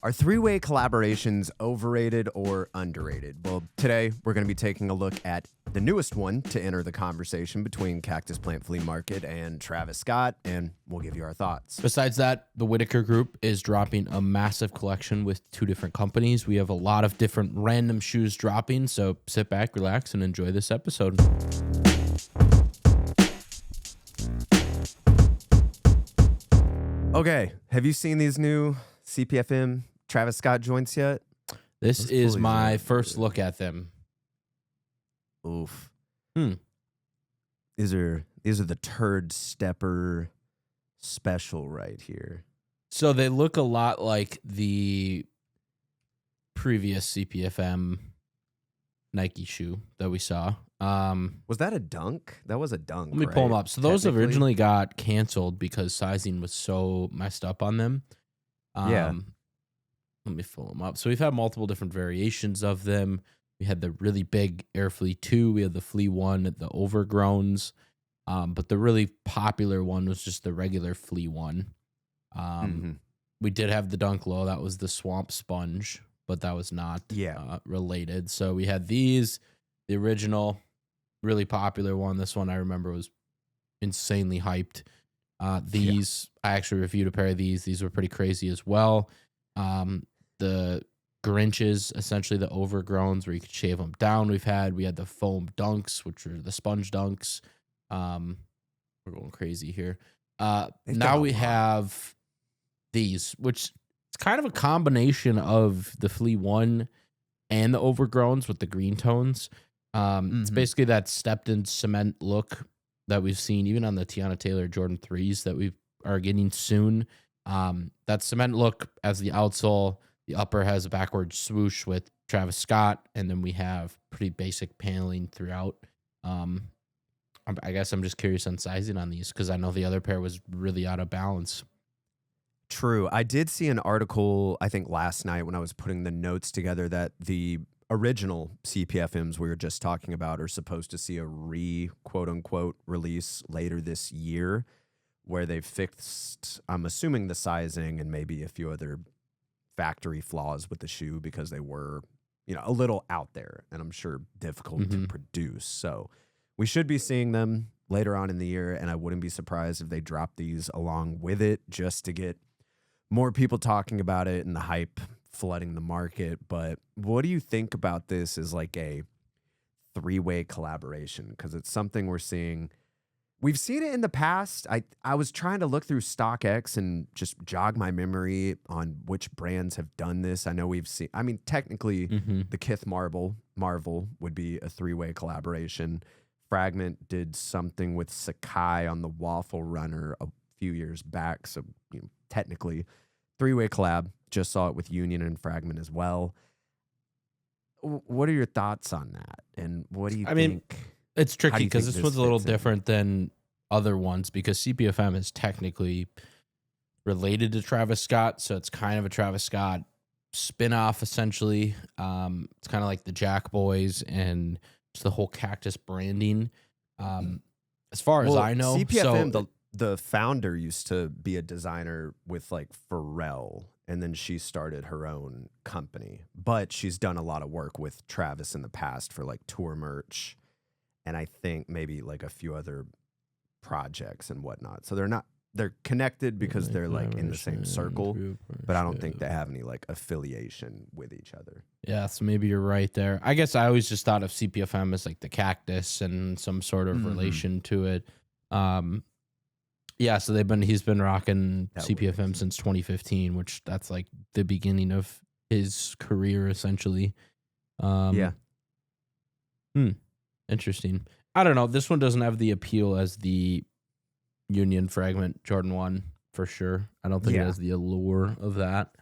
Are three-way collaborations overrated or underrated? Well, today we're going to be taking a look at the newest one to enter the conversation between Cactus Plant Flea Market and Travis Scott, and we'll give you our thoughts. Besides that, the Whitaker Group is dropping a massive collection with 2 different companies. We have a lot of different random shoes dropping, so sit back, relax, and enjoy this episode. Okay, have you seen these new CPFM Travis Scott joints yet? This is my first look at them. Oof. These are the Turd Stepper special right here. So they look a lot like the previous CPFM Nike shoe that we saw. Was that a dunk? That was a dunk. Let me pull them up. So those originally got canceled because sizing was so messed up on them. Yeah. Let me pull them up. So we've had multiple different variations of them. We had the really big Air Flea 2. We had the Flea 1, the overgrowns. But the really popular one was just the regular Flea 1. We did have the Dunk Low. That was the Swamp Sponge, but that was not related. So we had these, the original, really popular one. This one I remember was insanely hyped. These, I actually reviewed a pair of these. These were pretty crazy as well. The Grinches, essentially the overgrowns where you could shave them down. We had the foam dunks, which are the sponge dunks. We're going crazy here. Now we have these, which is kind of a combination of the Flea 1 and the overgrowns with the green tones. It's basically that stepped in cement look that we've seen even on the Tiana Taylor Jordan 3s that we are getting soon. That cement look as the outsole, the upper has a backward swoosh with Travis Scott, and then we have pretty basic paneling throughout. I guess I'm just curious on sizing on these because I know the other pair was really out of balance. True. I did see an article, I think last night when I was putting the notes together, that the original CPFMs we were just talking about are supposed to see a quote-unquote release later this year where they've fixed, I'm assuming, the sizing and maybe a few other factory flaws with the shoe because they were, a little out there and I'm sure difficult to produce. So we should be seeing them later on in the year, and I wouldn't be surprised if they drop these along with it just to get more people talking about it and the hype flooding the market. But what do you think about this as like a three-way collaboration? Because it's something we're seeing. We've seen it in the past. I was trying to look through StockX and just jog my memory on which brands have done this. I know we've seen, technically the Kith Marvel would be a three-way collaboration. Fragment did something with Sachs on the Waffle Runner a few years back. So, technically three-way collab. Just saw it with Union and Fragment as well. What are your thoughts on that? And what do you think? It's tricky because this one's a little different than other ones because CPFM is technically related to Travis Scott. So it's kind of a Travis Scott spinoff, essentially. It's kind of like the Jack Boys and just the whole Cactus branding. As far as I know, CPFM, the founder used to be a designer with like Pharrell, and then she started her own company. But she's done a lot of work with Travis in the past for like tour merch, and I think maybe like a few other projects and whatnot. So they're connected because they're like in the same circle, but I don't think they have any like affiliation with each other. Yeah, so maybe you're right there. I guess I always just thought of CPFM as like the cactus and some sort of relation to it. Yeah, so he's been rocking CPFM since 2015, which that's like the beginning of his career essentially. Interesting. I don't know. This one doesn't have the appeal as the Union Fragment Jordan 1 for sure. I don't think it has the allure of that.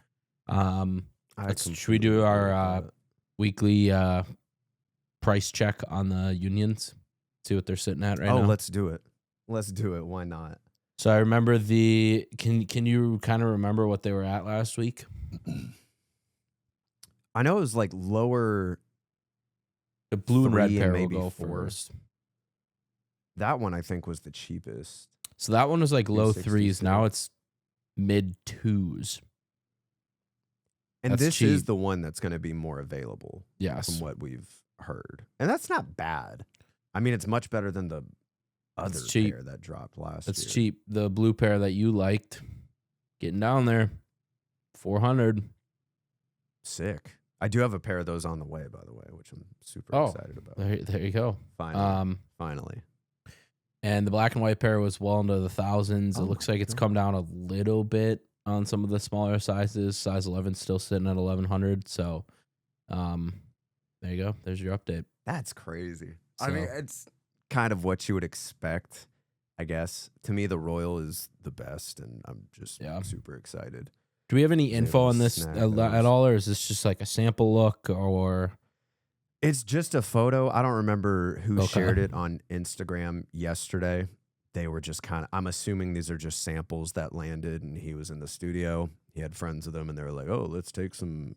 Should we do our weekly price check on the Unions? See what they're sitting at right now? Oh, let's do it. Why not? So I remember can you kind of remember what they were at last week? I know it was like lower. The blue and red pair will maybe go four. first. That one I think was the cheapest. So that one was like low 3s. 360. Now it's mid 2s. And That's this is cheap. the one that's going to be more available Yes. from what we've heard. And that's not bad. I mean, it's much better than the other cheap. pair that dropped last That's year. cheap. The blue pair that you liked, getting down there, 400. Sick. I do have a pair of those on the way, by the way, which I'm super excited about. There you go. Finally. And the black and white pair was well into the thousands. Oh It looks my like it's God. come down a little bit on some of the smaller sizes. Size 11 still sitting at 1100. So, there you go. There's your update. That's crazy. I So- mean, it's kind of what you would expect, I guess. To me, the Royal is the best, and I'm just super excited. Do we have any able info to on this snag at those. all, or is this just like a sample look, or It's just a photo. I don't remember who Okay. shared it on Instagram yesterday. They were just kind of, I'm assuming these are just samples that landed, and he was in the studio. He had friends with him, and they were like, oh, let's take some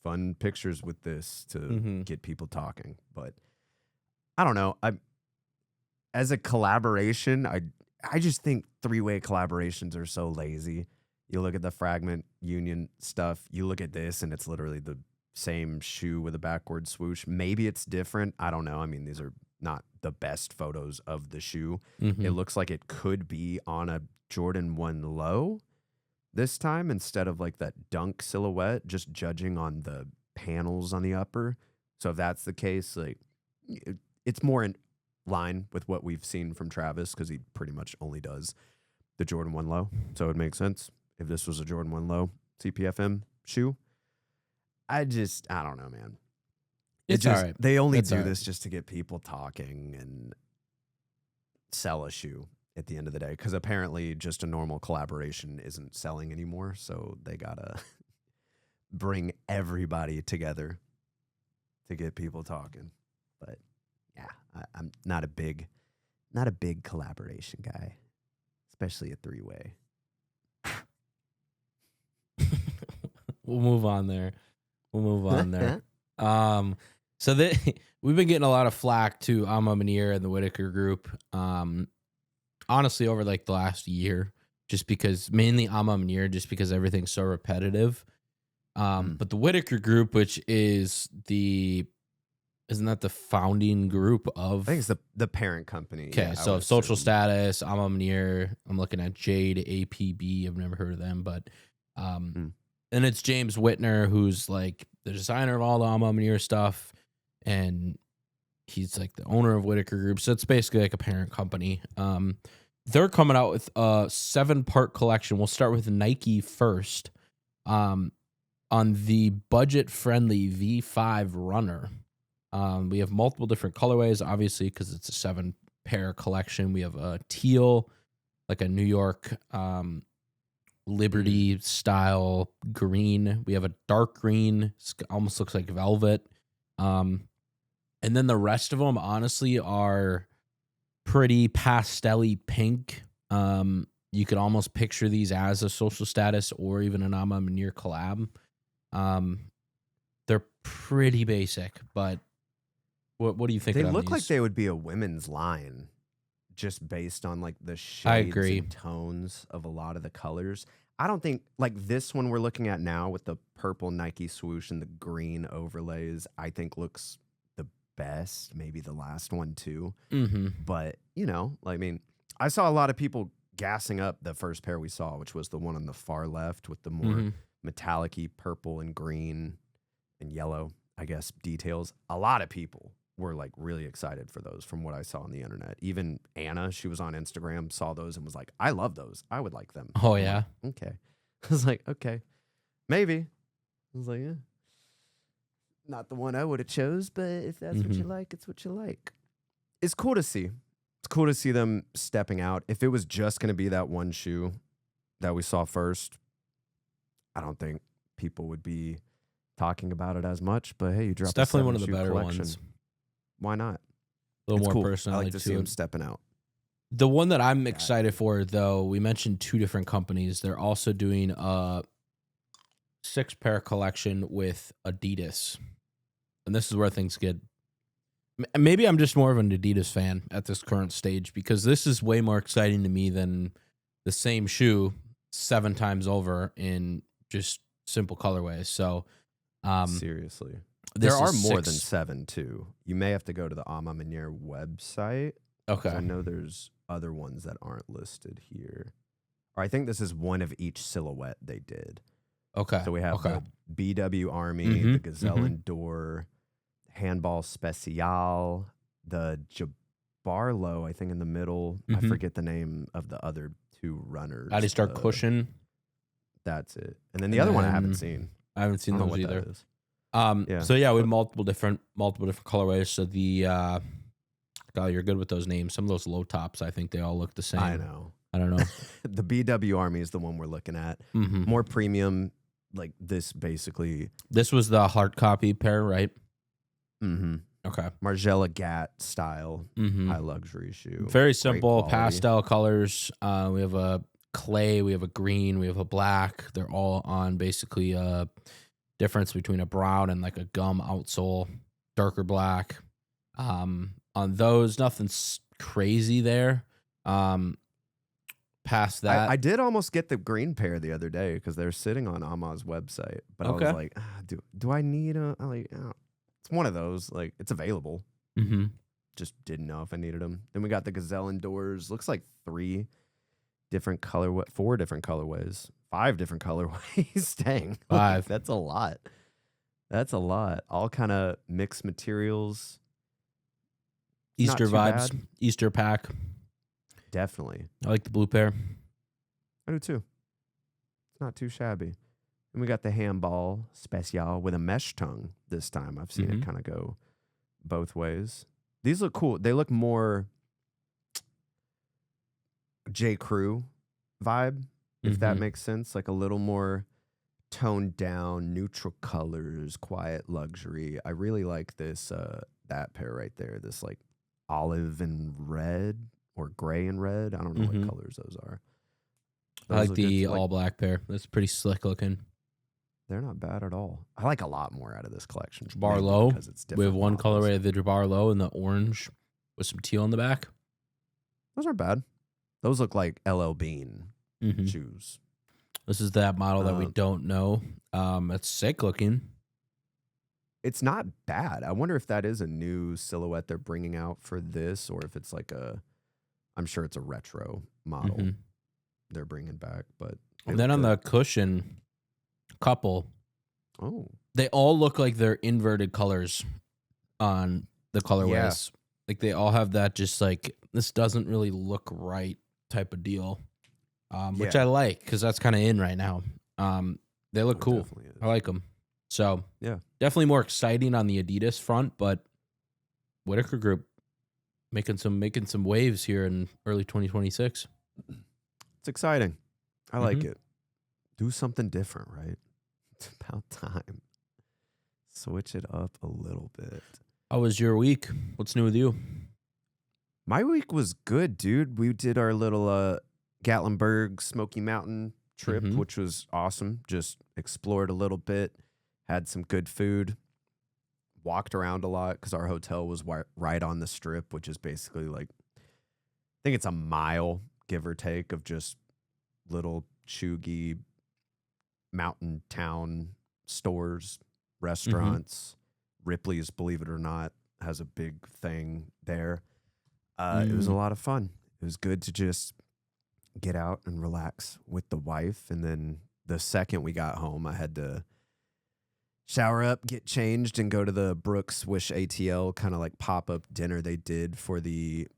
fun pictures with this to get people talking. But I don't know. As a collaboration, I just think three-way collaborations are so lazy. You look at the Fragment Union stuff, you look at this, and it's literally the same shoe with a backward swoosh. Maybe it's different. I don't know. I mean, these are not the best photos of the shoe. It looks like it could be on a Jordan 1 low this time instead of like that dunk silhouette, just judging on the panels on the upper. So if that's the case, like it's more in line with what we've seen from Travis, because he pretty much only does the Jordan 1 low. So it makes sense if this was a Jordan 1 low CPFM shoe. I don't know, man. It's all right. They only It's do all right. this just to get people talking and sell a shoe at the end of the day, because apparently just a normal collaboration isn't selling anymore. So they got to bring everybody together to get people talking. But yeah, I'm not a big collaboration guy, especially a three-way. We'll move on there. So we've been getting a lot of flack to Amma Manir and the Whitaker Group. Honestly, over like the last year, just because mainly Amma Manir, just because everything's so repetitive. But the Whitaker Group, which is isn't that the founding group of? I think it's the parent company. Okay, Yeah, I so would Social assume. Status, Amma Manir. I'm looking at Jade, APB. I've never heard of them, but and it's James Whitner, who's like the designer of all the Amma Manir stuff, and he's like the owner of Whitaker Group. So it's basically like a parent company. They're coming out with a 7-part collection. We'll start with Nike first. On the budget-friendly V5 Runner. We have multiple different colorways, obviously, because it's a 7-pair collection. We have a teal, like a New York Liberty style green. We have a dark green, almost looks like velvet. And then the rest of them, honestly, are pretty pastel-y pink. You could almost picture these as a Social Status or even an Amma Manir collab. They're pretty basic, but what do you think? They of look like these? they would be a women's line, just based on like the I shades agree. and tones of a lot of the colors. I don't think like this one we're looking at now with the purple Nike swoosh and the green overlays, I think looks the best. Maybe the last one too. But, I mean, I saw a lot of people gassing up the first pair we saw, which was the one on the far left with the more metallic-y purple and green and yellow, I guess, details. A lot of people were like really excited for those from what I saw on the internet. Even Anna, she was on Instagram, saw those and was like, I love those. I would like them. Oh, I'm yeah. like, okay. I was like, okay, maybe. I was like, yeah. Not the one I would have chose, but if that's what you like, it's what you like. It's cool to see. It's cool to see them stepping out. If it was just going to be that one shoe that we saw first, I don't think people would be talking about it as much. But hey, you dropped It's definitely one of the 7-shoe better collection. ones. Why not? A little It's more cool. I personality like to see to them it. stepping out. The one that I'm excited for, though, we mentioned 2 different companies. They're also doing a 6-pair collection with Adidas. And this is where things get... Maybe I'm just more of an Adidas fan at this current stage, because this is way more exciting to me than the same shoe 7 times over in just simple colorways. So Seriously. this There are is more than 6. 7 too. You may have to go to the Ama Maniere website. 'Cause Okay. I know there's other ones that aren't listed here. Or I think this is one of each silhouette they did. Okay. So we have okay. the BW Army, Mhm, the Gazelle Endure, Handball Special, the Jabarlo, I think in the middle. I Mhm. forget the name of the other 2 runners. Audi Star the- Cushion. That's it. And then the And other one I then haven't seen. I haven't I seen don't know those what either. that is. Yeah. So yeah, we have But- multiple different colorways. So the God, you're good with those names. Some of those low tops, I think they all look the same. I know. I don't know. The BW Army is the one we're looking at. Mhm. More premium, like this basically. This was the hard copy pair, right? Mm-hmm. Okay. Margiela Gat style, Mm-hmm. high luxury shoe. Very Great simple quality. pastel colors. We have a clay, we have a green, we have a black. They're all on basically a difference between a brown and like a gum outsole, darker black. On those, nothing's crazy there. Past that, I did almost get the green pair the other day because they're sitting on Ama's website, but I Okay. was like, do I need a? It's one of those. Like it's available. mm-hmm. Just didn't know if I needed them. Then we got the Gazelle Indoors. Looks like 4 different colorways, 5 different colorways. Dang, 5. That's a lot. That's a lot. All kind of mixed materials. Easter Not too vibes, bad. Easter pack. Definitely. I like the blue pair. I do too. It's not too shabby. And we got the Handball Special with a mesh tongue this time. I've seen it kind of go both ways. These look cool. They look more J. Crew vibe, if that makes sense. Like a little more toned down, neutral colors, quiet luxury. I really like this, that pair right there. This like olive and red or gray and red. I don't know what colors those are. I like look good the too. all black pair. That's pretty slick looking. They're not bad at all. I like a lot more out of this collection. Jabbar mainly Low. because it's We have different one models. colorway of the Jabbar Low in the orange with some teal in the back. Those aren't bad. Those look like LL Bean Mm-hmm. shoes. This is that model that we don't know. It's sick looking. It's not bad. I wonder if that is a new silhouette they're bringing out for this, or if it's like I'm sure it's a retro model they're bringing back. But And then on the cushion couple, they all look like they're inverted colors on the colorways. Like they all have that just like, this doesn't really look right type of deal, which I like because that's kind of in right now. They look cool. I like them. So yeah, definitely more exciting on the Adidas front, but Whitaker Group making some waves here in early 2026. it's exciting. I like it. Do something different, right? It's about time. Switch it up a little bit. How was your week? What's new with you? My week was good, dude. We did our little Gatlinburg Smoky Mountain trip, which was awesome. Just explored a little bit, had some good food, walked around a lot because our hotel was right on the strip, which is basically like, I think it's a mile, give or take, of just little chuggy mountain town stores, restaurants. Ripley's, believe it or not, has a big thing there. It was a lot of fun. It was good to just get out and relax with the wife. And then the second we got home, I had to shower up, get changed, and go to the Brooks Wish ATL kind of like pop-up dinner they did for the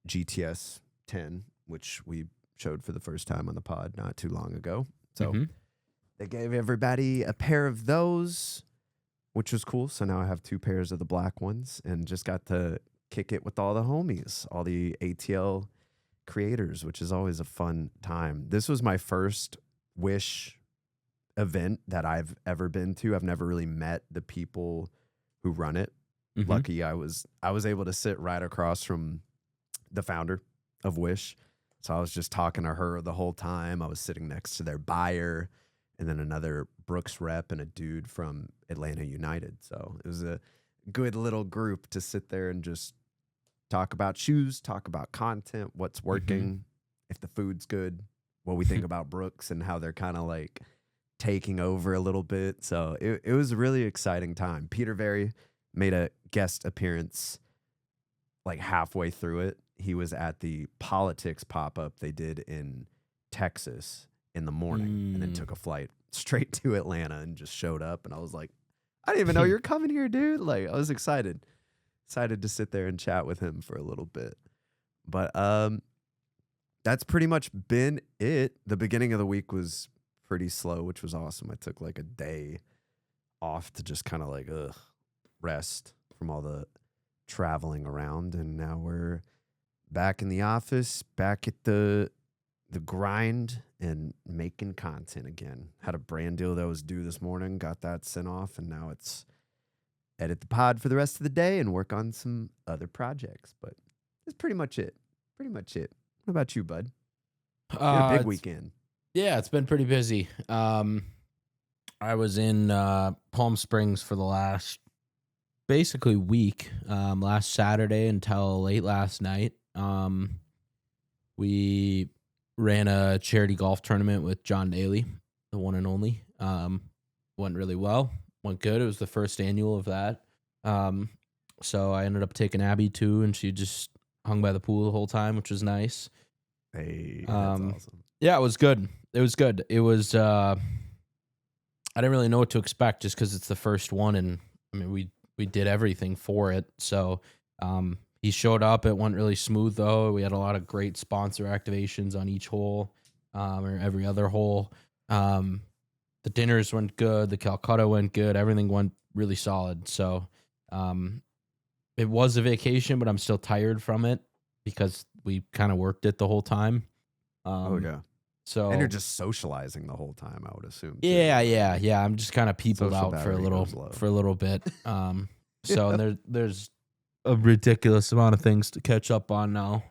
GTS 10, which we showed for the first time on the pod not too long ago. So they gave everybody a pair of those, which was cool. So now I have 2 pairs of the black ones and just got to kick it with all the homies, all the ATL creators, which is always a fun time. This was my first Wish event that I've ever been to. I've never really met the people who run it. Lucky I was able to sit right across from the founder of Wish. So I was just talking to her the whole time. I was sitting next to their buyer and then another Brooks rep and a dude from Atlanta United. So it was a good little group to sit there and just talk about shoes, talk about content, what's working, if the food's good, what we think about Brooks and how they're kind of like taking over a little bit. So it was a really exciting time. Peter Very made a guest appearance like halfway through it. He was at the politics pop-up they did in Texas in the morning and then took a flight straight to Atlanta and just showed up. And I was like, I didn't even know you're coming here, dude. Like, I was excited to sit there and chat with him for a little bit. But that's pretty much been it. The beginning of the week was pretty slow, which was awesome. I took like a day off to just kind of like rest from all the traveling around, and now we're back in the office, back at the grind and making content again. Had a brand deal that was due this morning, got that sent off, and now it's edit the pod for the rest of the day and work on some other projects. But that's pretty much it. What about you, bud? You had a big weekend. Yeah, it's been pretty busy. I was in Palm Springs for the last basically week, last Saturday until late last night. We ran a charity golf tournament with John Daly, the one and only. Went really well. Went good. It was the first annual of that. So I ended up taking Abby too, and she just hung by the pool the whole time, which was nice. Hey, that's awesome. Yeah, it was good. It was I didn't really know what to expect just because it's the first one, and I mean we did everything for it. So he showed up. It went really smooth though. We had a lot of great sponsor activations on each hole, or every other hole. The dinners went good. The Calcutta went good. Everything went really solid. So it was a vacation, but I'm still tired from it because we kind of worked it the whole time. Yeah. So and you're just socializing the whole time, I would assume. Too. Yeah. I'm just kind of peopled out for a little bit. So there's a ridiculous amount of things to catch up on now,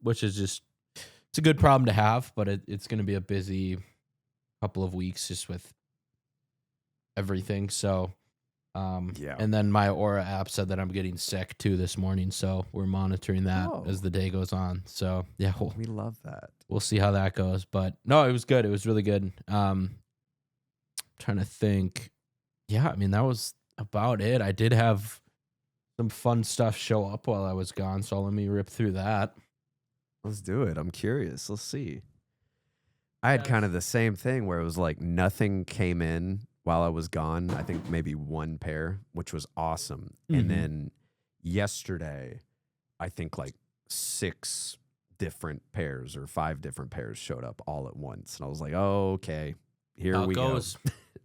which is just, it's a good problem to have, but it's going to be a busy couple of weeks just with everything. So, yeah. And then my Aura app said that I'm getting sick too this morning, so we're monitoring that as the day goes on. So yeah, we love that. We'll see how that goes. But no, it was good. It was really good. Trying to think. Yeah, I mean that was about it. I did have some fun stuff show up while I was gone, so let me rip through that. Let's do it. I'm curious. Let's see. I had kind of the same thing where it was like nothing came in while I was gone. I think maybe one pair, which was awesome. Mm-hmm. And then yesterday, I think like 6 different pairs or 5 different pairs showed up all at once. And I was like, oh, okay, here we go.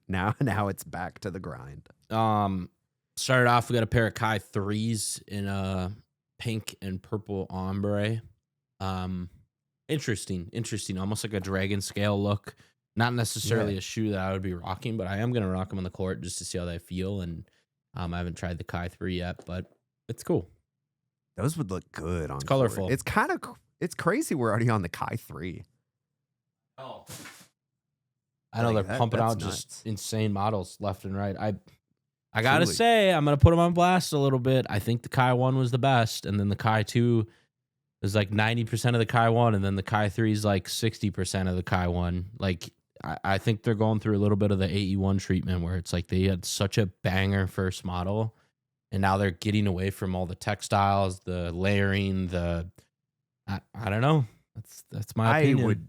Now it's back to the grind. Started off, we got a pair of Kai 3s in a pink and purple ombre. Interesting. Almost like a dragon scale look. Not necessarily a shoe that I would be rocking, but I am going to rock them on the court just to see how they feel. And I haven't tried the Kai 3 yet, but it's cool. Those would look good on It's colorful. Court. It's crazy we're already on the Kai 3. Oh. I know they're pumping out just insane models left and right. I got to say, I'm going to put them on blast a little bit. I think the Kai 1 was the best, and then the Kai 2 is like 90% of the Kai 1, and then the Kai 3 is like 60% of the Kai 1. Like, I think they're going through a little bit of the AE1 treatment where it's like they had such a banger first model, and now they're getting away from all the textiles, the layering, I don't know. That's my opinion. I would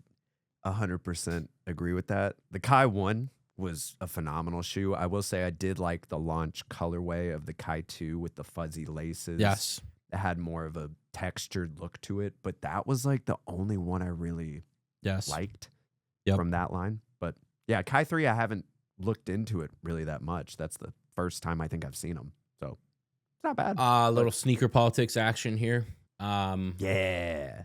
100% agree with that. The Kai 1 was a phenomenal shoe. I will say I did like the launch colorway of the Kai 2 with the fuzzy laces. Yes. It had more of a textured look to it, but that was like the only one I really liked from that line. But yeah, Kai 3, I haven't looked into it really that much. That's the first time I think I've seen them. So it's not bad. Little sneaker politics action here. Yeah.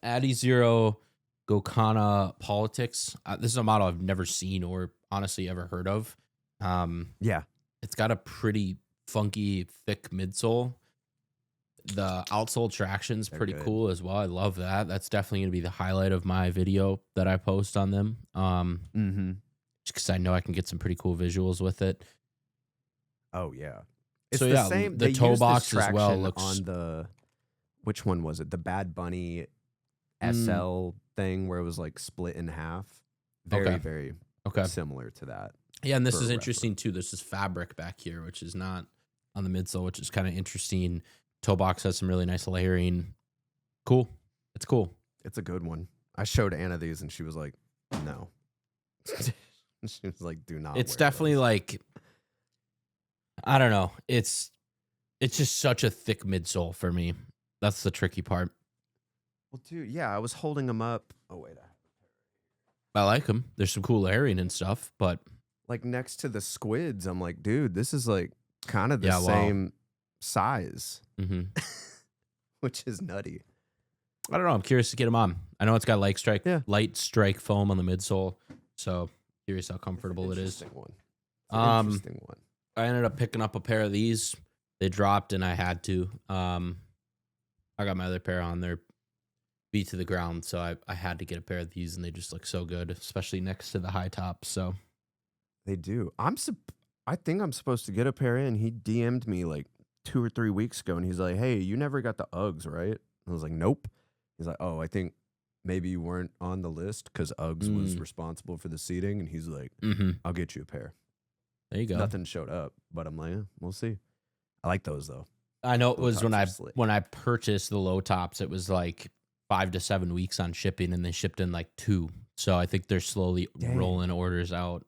Addy Zero Gokana Politics. This is a model I've never seen or honestly ever heard of. Yeah. It's got a pretty funky, thick midsole. The outsole traction's pretty cool as well. I love that. That's definitely going to be the highlight of my video that I post on them. Just because I know I can get some pretty cool visuals with it. Oh, yeah. It's so, the same. The toe box as well looks... on the... Which one was it? The Bad Bunny SL thing where it was like split in half. Very, very Okay. similar to that. Yeah, and this for is a interesting too. This is fabric back here, which is not on the midsole, which is kind of interesting. Toe box has some really nice layering. Cool. It's cool. It's a good one. I showed Anna these and she was like, no. She was like, do not. It's wear definitely those. like, I don't know. It's just such a thick midsole for me. That's the tricky part. Well, dude, yeah, I was holding them up. Oh, wait. I like them. There's some cool layering and stuff, but Like next to the squids, I'm like, dude, this is like kind of the Yeah, wow. same size, mhm. which is nutty. I don't know. I'm curious to get them on. I know it's got light strike foam on the midsole, so curious how comfortable it is. Interesting one. It's an interesting one. I ended up picking up a pair of these. They dropped and I had to. I got my other pair on there, beat to the ground, so I had to get a pair of these, and they just look so good, especially next to the high tops. So They do. I think I'm supposed to get a pair in. He DM'd me like 2 or 3 weeks ago, and he's like, "Hey, you never got the Uggs, right?" I was like, "Nope." He's like, "Oh, I think maybe you weren't on the list because Uggs was responsible for the seating." And he's like, "I'll get you a pair." There you go. Nothing showed up, but I'm like, we'll see. I like those though. I know it was when when I purchased the low tops, it was like 5 to 7 weeks on shipping, and they shipped in like 2. So I think they're slowly rolling orders out.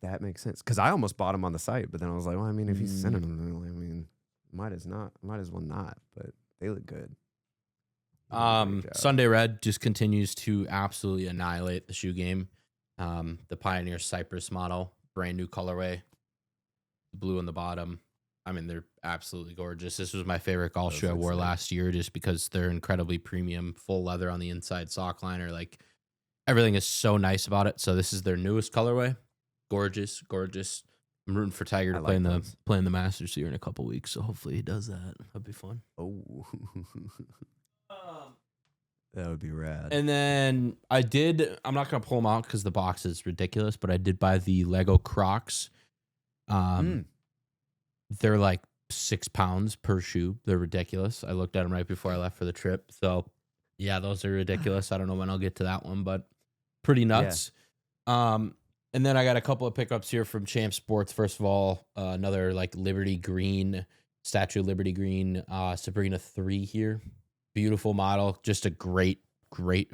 That makes sense because I almost bought them on the site, but then I was like, well, I mean, if he's sending them, I mean, might as well not. But they look good. Sunday Red just continues to absolutely annihilate the shoe game. The Pioneer Cypress model, brand new colorway, blue on the bottom. I mean, they're absolutely gorgeous. This was my favorite golf shoe I wore last year just because they're incredibly premium, full leather on the inside, sock liner. Like, everything is so nice about it. So this is their newest colorway. Gorgeous, gorgeous. I'm rooting for Tiger to playing the Masters here in a couple weeks, so hopefully he does that. That'd be fun. Oh, that would be rad. And then I'm not going to pull them out because the box is ridiculous, but I did buy the Lego Crocs. They're like 6 pounds per shoe. They're ridiculous. I looked at them right before I left for the trip. So, yeah, those are ridiculous. I don't know when I'll get to that one, but pretty nuts. Yeah. And then I got a couple of pickups here from Champ Sports. First of all, another like Liberty Green, Statue of Liberty Green, Sabrina 3 here. Beautiful model. Just a great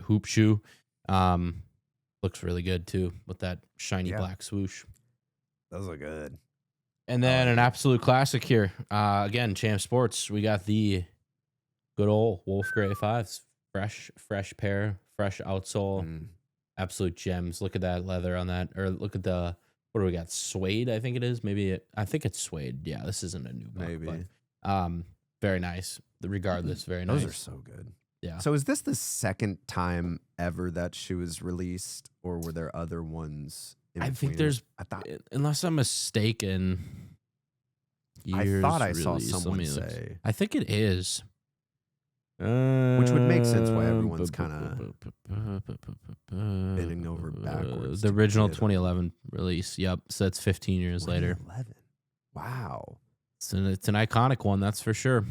hoop shoe. Looks really good too with that shiny black swoosh. Those are good. And then an absolute classic here. Again, Champ Sports. We got the good old Wolf Gray 5s. Fresh pair, fresh outsole. Absolute gems. Look at that leather on that. Or look at the, what do we got? Suede, I think it is. I think it's suede. Yeah, this isn't a new book. Maybe. But, very nice. Regardless, very nice. Those are so good. Yeah. So is this the second time ever that shoe is released, or were there other ones? I think there's, unless I'm mistaken, I thought I saw someone say. I think it is. Which would make sense why everyone's kind of bending over backwards. The original 2011 release. Yep. So that's 15 years later. 2011. Wow. It's an iconic one, that's for sure.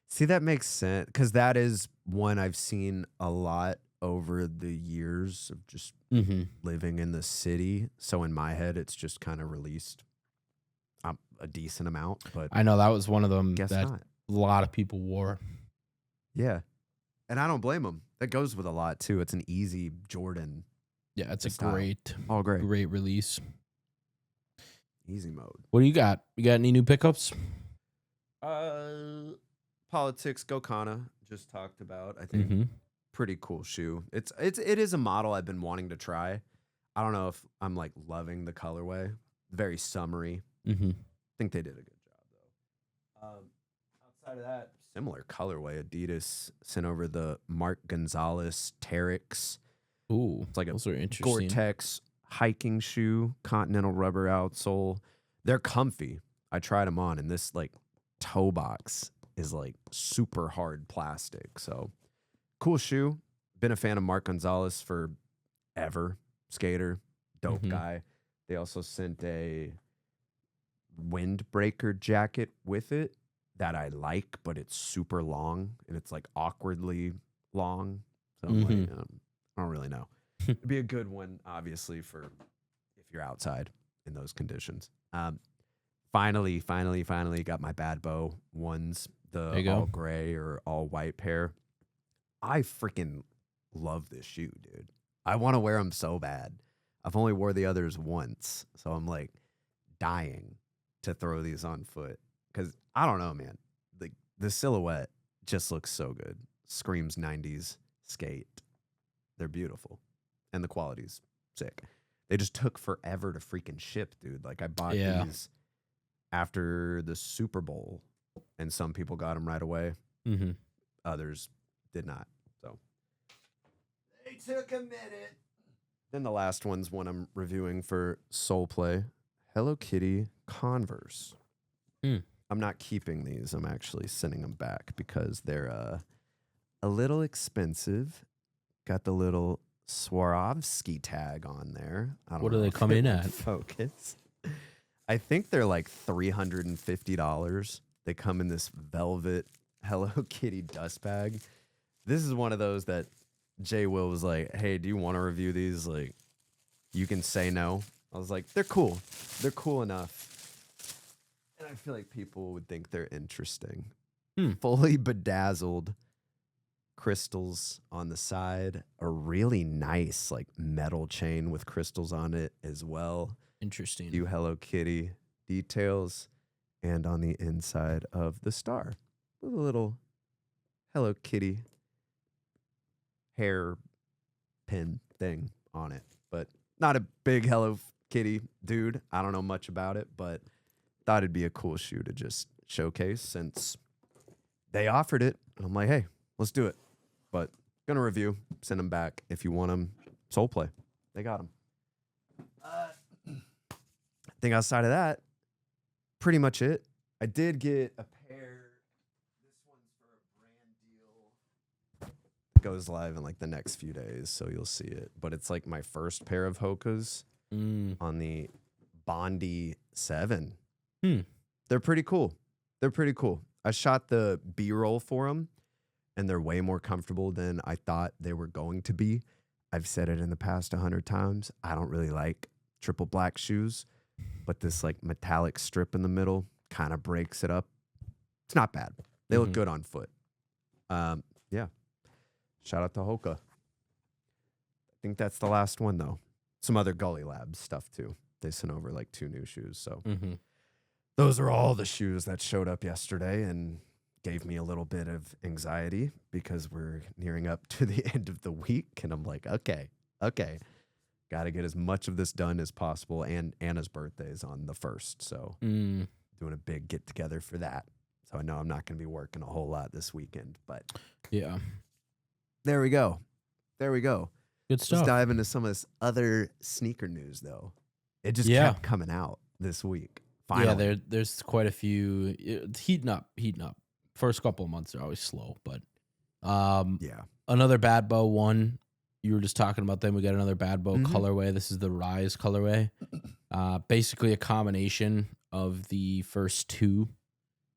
See, that makes sense because that is one I've seen a lot over the years of just living in the city. So in my head, it's just kind of released a decent amount. But I know that was one of them that not. A lot of people wore. Yeah. And I don't blame them. That goes with a lot, too. It's an easy Jordan. Yeah, it's style. Great release. Easy mode. What do you got? You got any new pickups? Politics Gokana, just talked about. I think pretty cool shoe. It is a model I've been wanting to try. I don't know if I'm like loving the colorway. Very summery. I think they did a good job, though. Outside of that, similar colorway. Adidas sent over the Mark Gonzalez Terex. Ooh, it's like those are interesting. Gore-Tex hiking shoe, continental rubber outsole. They're comfy. I tried them on, and this like toe box is like super hard plastic. So cool shoe. Been a fan of Mark Gonzalez for ever. Skater, dope guy. They also sent a windbreaker jacket with it that I like, but it's super long and it's like awkwardly long. So I'm like, I don't really know. It'd be a good one, obviously, for if you're outside in those conditions. Finally got my Bad Bow ones, the all gray or all white pair. I freaking love this shoe, dude. I want to wear them so bad. I've only wore the others once, so I'm like dying to throw these on foot because I don't know, man. Like the silhouette just looks so good. Screams 90s skate. They're beautiful, and the quality's sick. They just took forever to freaking ship, dude. Like I bought these after the Super Bowl, and some people got them right away. Others did not. So they took a minute. Then the last one's one I'm reviewing for Soul Play. Hello Kitty Converse. I'm not keeping these. I'm actually sending them back because they're a little expensive. Got the little Swarovski tag on there. I don't know. What do they come in at? Focus. I think they're like $350. They come in this velvet Hello Kitty dust bag. This is one of those that Jay Will was like, hey, do you want to review these? Like, you can say no. I was like, they're cool. They're cool enough. And I feel like people would think they're interesting. Fully bedazzled crystals on the side. A really nice, like, metal chain with crystals on it as well. Interesting. Do Hello Kitty details. And on the inside of the star with a little Hello Kitty hair pin thing on it. But not a big Hello Kitty dude. I don't know much about it, but thought it'd be a cool shoe to just showcase since they offered it. And I'm like, hey, let's do it. But gonna review, send them back. If you want them, Soul Play. They got them. I think outside of that, pretty much it. I did get a pair. This one's for a brand deal. Goes live in like the next few days, so you'll see it. But it's like my first pair of Hokas on the Bondi 7. They're pretty cool. They're pretty cool. I shot the B-roll for them, and they're way more comfortable than I thought they were going to be. I've said it in the past 100 times. I don't really like triple black shoes, but this like metallic strip in the middle kind of breaks it up. It's not bad. They look good on foot. Yeah. Shout out to Hoka. I think that's the last one, though. Some other Gully Labs stuff, too. They sent over like 2 new shoes. So those are all the shoes that showed up yesterday and gave me a little bit of anxiety because we're nearing up to the end of the week. And I'm like, okay. Got to get as much of this done as possible. And Anna's birthday is on the 1st. So doing a big get together for that. So I know I'm not going to be working a whole lot this weekend. But yeah. There we go. Good stuff. Let's dive into some of this other sneaker news, though. It just kept coming out this week. Finally. Yeah, there's quite a few. Heating up. First couple of months are always slow, but another Bad Bow one. You were just talking about them. We got another Bad Bow colorway. This is the Rise colorway. Basically a combination of the first 2.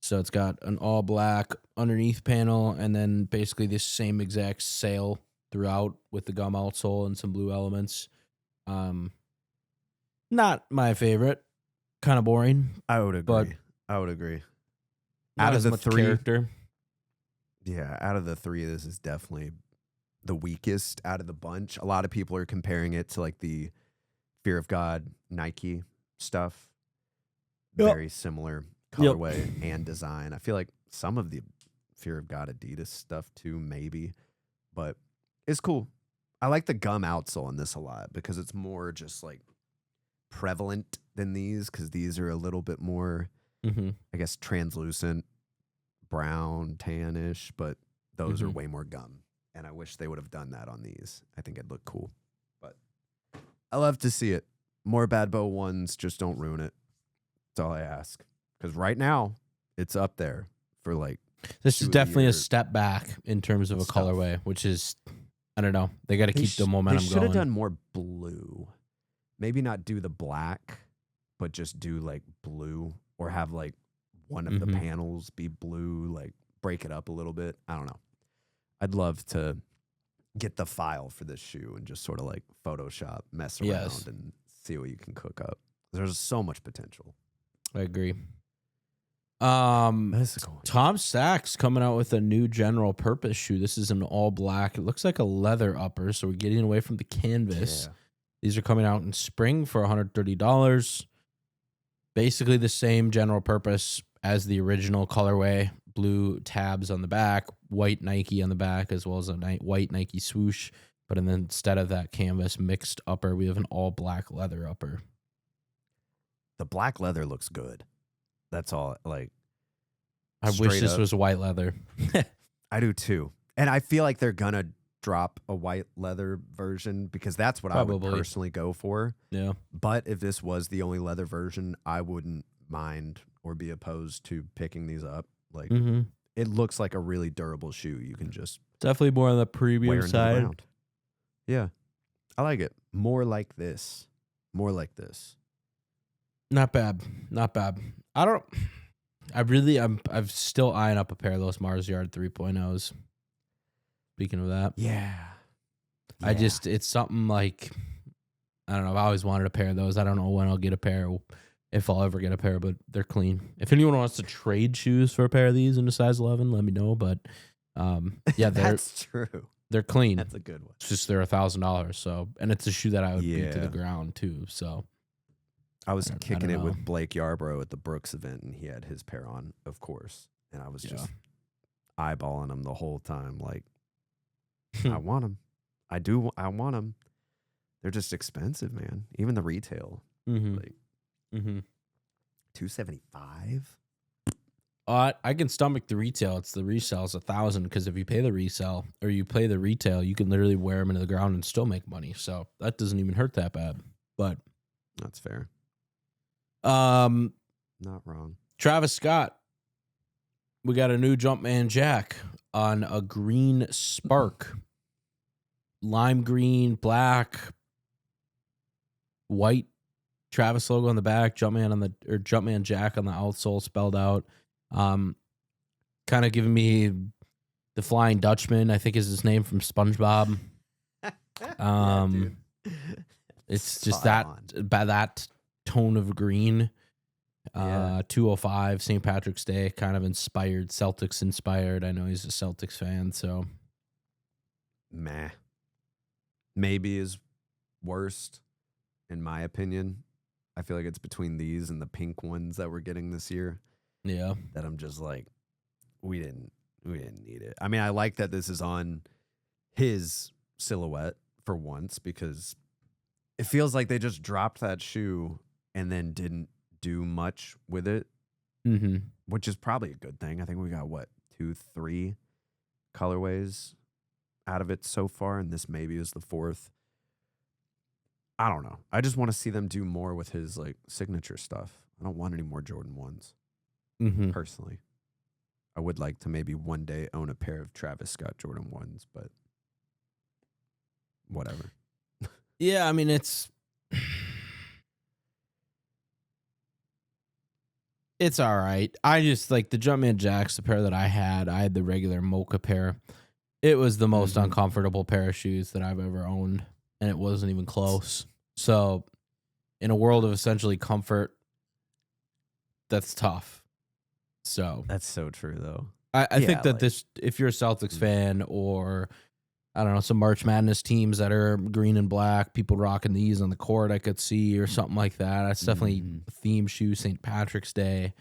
So it's got an all black underneath panel and then basically this same exact sail throughout with the gum outsole and some blue elements. Not my favorite. Kind of boring. I would agree. Out of the 3 character. Yeah, out of the 3, this is definitely the weakest out of the bunch. A lot of people are comparing it to like the Fear of God Nike stuff. Very similar colorway and design. I feel like some of the Fear of God Adidas stuff too, maybe, but it's cool. I like the gum outsole in this a lot because it's more just like prevalent than these because these are a little bit more, I guess, translucent, brown, tannish, but those are way more gum. And I wish they would have done that on these. I think it'd look cool. But I love to see it. More Bad Bow ones, just don't ruin it. That's all I ask. Because right now, it's up there for like. This is definitely a step back in terms of a colorway, which is, I don't know. They got to keep the momentum going. They should have done more blue. Maybe not do the black, but just do like blue or have like one of the panels be blue, like break it up a little bit. I don't know. I'd love to get the file for this shoe and just sort of like Photoshop, mess Yes. around, and see what you can cook up. There's so much potential. I agree. That's a cool one. Tom Sachs coming out with a new general purpose shoe. This is an all black. It looks like a leather upper, so we're getting away from the canvas. Yeah. These are coming out in spring for $130. Basically the same general purpose as the original colorway. Blue tabs on the back, white Nike on the back, as well as a white Nike swoosh. But instead of that canvas mixed upper, we have an all black leather upper. The black leather looks good. That's all. Like, I wish this was white leather. I do too. And I feel like they're gonna drop a white leather version because that's what I would personally go for. Yeah. But if this was the only leather version, I wouldn't mind or be opposed to picking these up. Like, it looks like a really durable shoe. You can just definitely more on the premium side. Yeah, I like it. More like this. More like this. Not bad. Not bad. I'm still eyeing up a pair of those Mars Yard 3.0s. Speaking of that. Yeah. It's something like, I don't know. I've always wanted a pair of those. I don't know when I'll get a pair, if I'll ever get a pair, but they're clean. If anyone wants to trade shoes for a pair of these in a size 11, let me know. But yeah, that's true. They're clean. That's a good one. It's just they're $1,000. So, and it's a shoe that I would beat to the ground too. So I was kicking it with Blake Yarbrough at the Brooks event, and he had his pair on, of course. And I was just eyeballing them the whole time. Like, I want them. I want them. They're just expensive, man. Even the retail. Like, $275. I can stomach the retail. It's the resale. It's $1,000 because if you pay the resale or you pay the retail, you can literally wear them into the ground and still make money. So that doesn't even hurt that bad. But that's fair. Not wrong. Travis Scott. We got a new Jumpman Jack on a green Spark, lime green, black, white Travis logo on the back, Jumpman Jack on the outsole spelled out. Kind of giving me the Flying Dutchman, I think is his name from SpongeBob. It's just that tone of green. 205 St. Patrick's Day, kind of inspired, Celtics inspired. I know he's a Celtics fan, so maybe is worst in my opinion. I feel like it's between these and the pink ones that we're getting this year. Yeah. That I'm just like, we didn't need it. I mean, I like that this is on his silhouette for once because it feels like they just dropped that shoe and then didn't do much with it, which is probably a good thing. I think we got 2-3 colorways out of it so far, and this maybe is the 4th. I don't know. I just want to see them do more with his like signature stuff. I don't want any more Jordan 1s. Personally, I would like to maybe one day own a pair of Travis Scott Jordan 1s, but whatever. Yeah, I mean it's all right. I just like the Jumpman Jacks, the pair that I had the regular Mocha pair. It was the most uncomfortable pair of shoes that I've ever owned, and it wasn't even close. So in a world of essentially comfort, that's tough. So that's so true, though. I think that this, if you're a Celtics fan or I don't know, some March Madness teams that are green and black, people rocking these on the court, I could see, or something like that. It's definitely a theme shoe, St. Patrick's Day.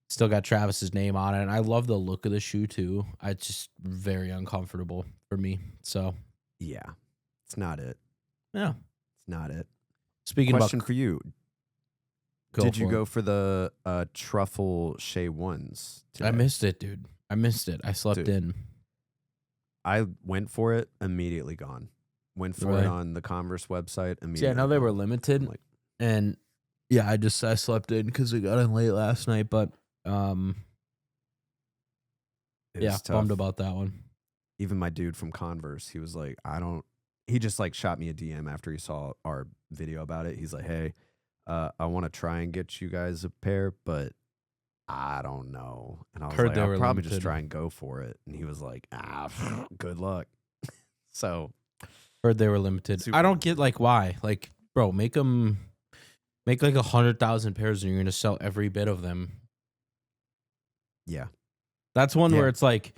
Still got Travis's name on it. And I love the look of the shoe, too. It's just very uncomfortable for me. So, yeah, it's not it. Yeah. It's not it. Speaking Question about, for you. Did you go for the truffle Shea 1s today? I missed it, dude. I missed it. I slept in. I went for it, immediately gone. Went for it on the Converse website, immediately. Yeah, I know they were limited. And yeah, I slept in because we got in late last night, but yeah, bummed about that one. Even my dude from Converse, he was like, he just like shot me a DM after he saw our video about it. He's like, hey, I want to try and get you guys a pair, but I don't know. And I was like, I'll probably just try and go for it. And he was like, good luck. So Heard they were limited. Super I don't get like why. Like, bro, make like 100,000 pairs and you're gonna sell every bit of them. yeah. That's one Yeah. where it's like,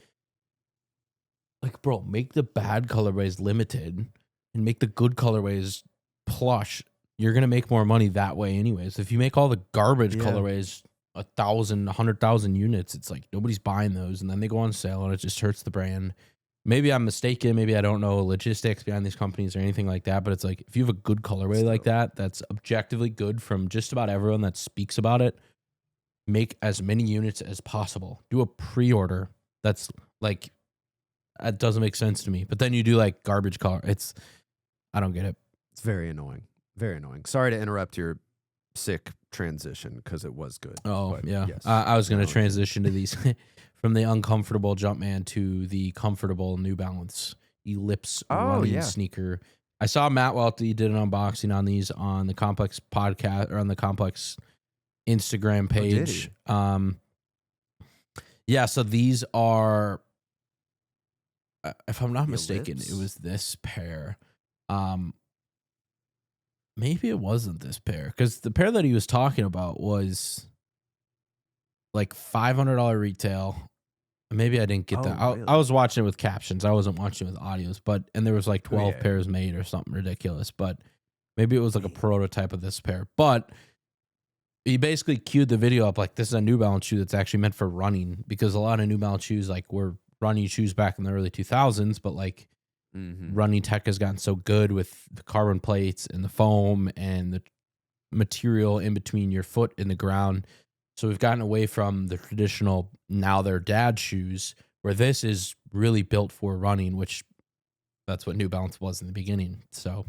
bro, make the bad colorways limited and make the good colorways plush. You're gonna make more money that way, anyways. If you make all the garbage Yeah. colorways 1,000, 100,000 units, it's like nobody's buying those, and then they go on sale, and it just hurts the brand. Maybe I'm mistaken. Maybe I don't know logistics behind these companies or anything like that. But it's like if you have a good colorway like that, that's objectively good from just about everyone that speaks about it, make as many units as possible. Do a pre-order. That's like, that doesn't make sense to me. But then you do like garbage color. I don't get it. It's very annoying. Very annoying. Sorry to interrupt your sick transition because it was good. Oh, but yeah. yes. I was going to transition to these from the uncomfortable Jumpman to the comfortable New Balance Ellipse running sneaker. I saw Matt Welty did an unboxing on these on the Complex podcast or on the Complex Instagram page. Yeah, so these are, if I'm not mistaken, it was this pair. Maybe it wasn't this pair, because the pair that he was talking about was like $500 retail. Maybe I didn't get that. Really? I was watching it with captions. I wasn't watching it with audios, and there was like 12 pairs made or something ridiculous. But maybe it was like a prototype of this pair. But he basically queued the video up like this is a New Balance shoe that's actually meant for running, because a lot of New Balance shoes like were running shoes back in the early 2000s, but like running tech has gotten so good with the carbon plates and the foam and the material in between your foot and the ground. So we've gotten away from the traditional, now they're dad shoes, where this is really built for running, which that's what New Balance was in the beginning. So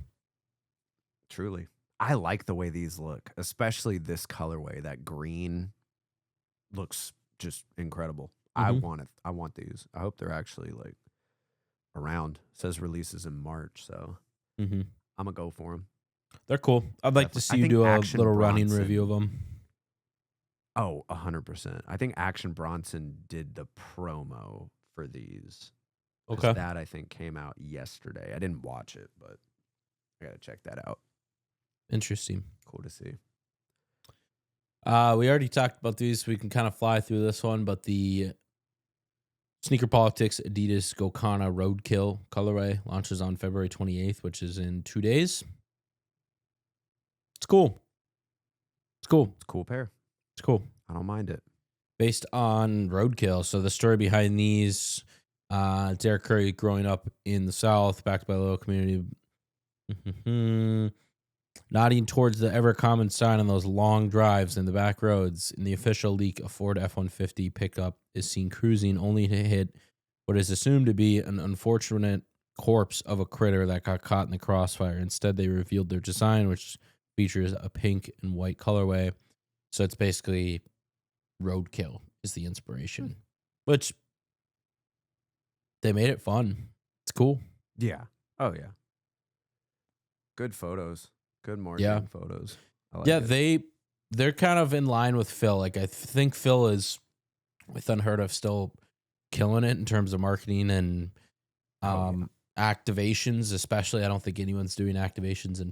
truly, I like the way these look, especially this colorway. That green looks just incredible. I want it. I want these. I hope they're actually like around. It says releases in March, so I'm gonna go for them. They're cool. I'd like to see you do a little running review of them. Oh, 100%. I think Action Bronson did the promo for these. Okay. That I think came out yesterday. I didn't watch it, but I gotta check that out. Interesting. Cool to see. We already talked about these. We can kind of fly through this one, but the Sneaker Politics Adidas Gokana Roadkill colorway launches on February 28th, which is in 2 days. It's cool. It's cool. It's a cool pair. It's cool. I don't mind it. Based on Roadkill. So the story behind these, Derek Curry growing up in the South, backed by a little community, nodding towards the ever common sign on those long drives in the back roads. In the official leak, a Ford F-150 pickup is seen cruising only to hit what is assumed to be an unfortunate corpse of a critter that got caught in the crossfire. Instead, they revealed their design, which features a pink and white colorway. So it's basically Roadkill is the inspiration, which they made it fun. It's cool. Yeah. Oh, yeah. Good photos. Good marketing photos. I like it. They're kind of in line with Phil. Like I think Phil is with Unheardof still killing it in terms of marketing and activations, especially. I don't think anyone's doing activations in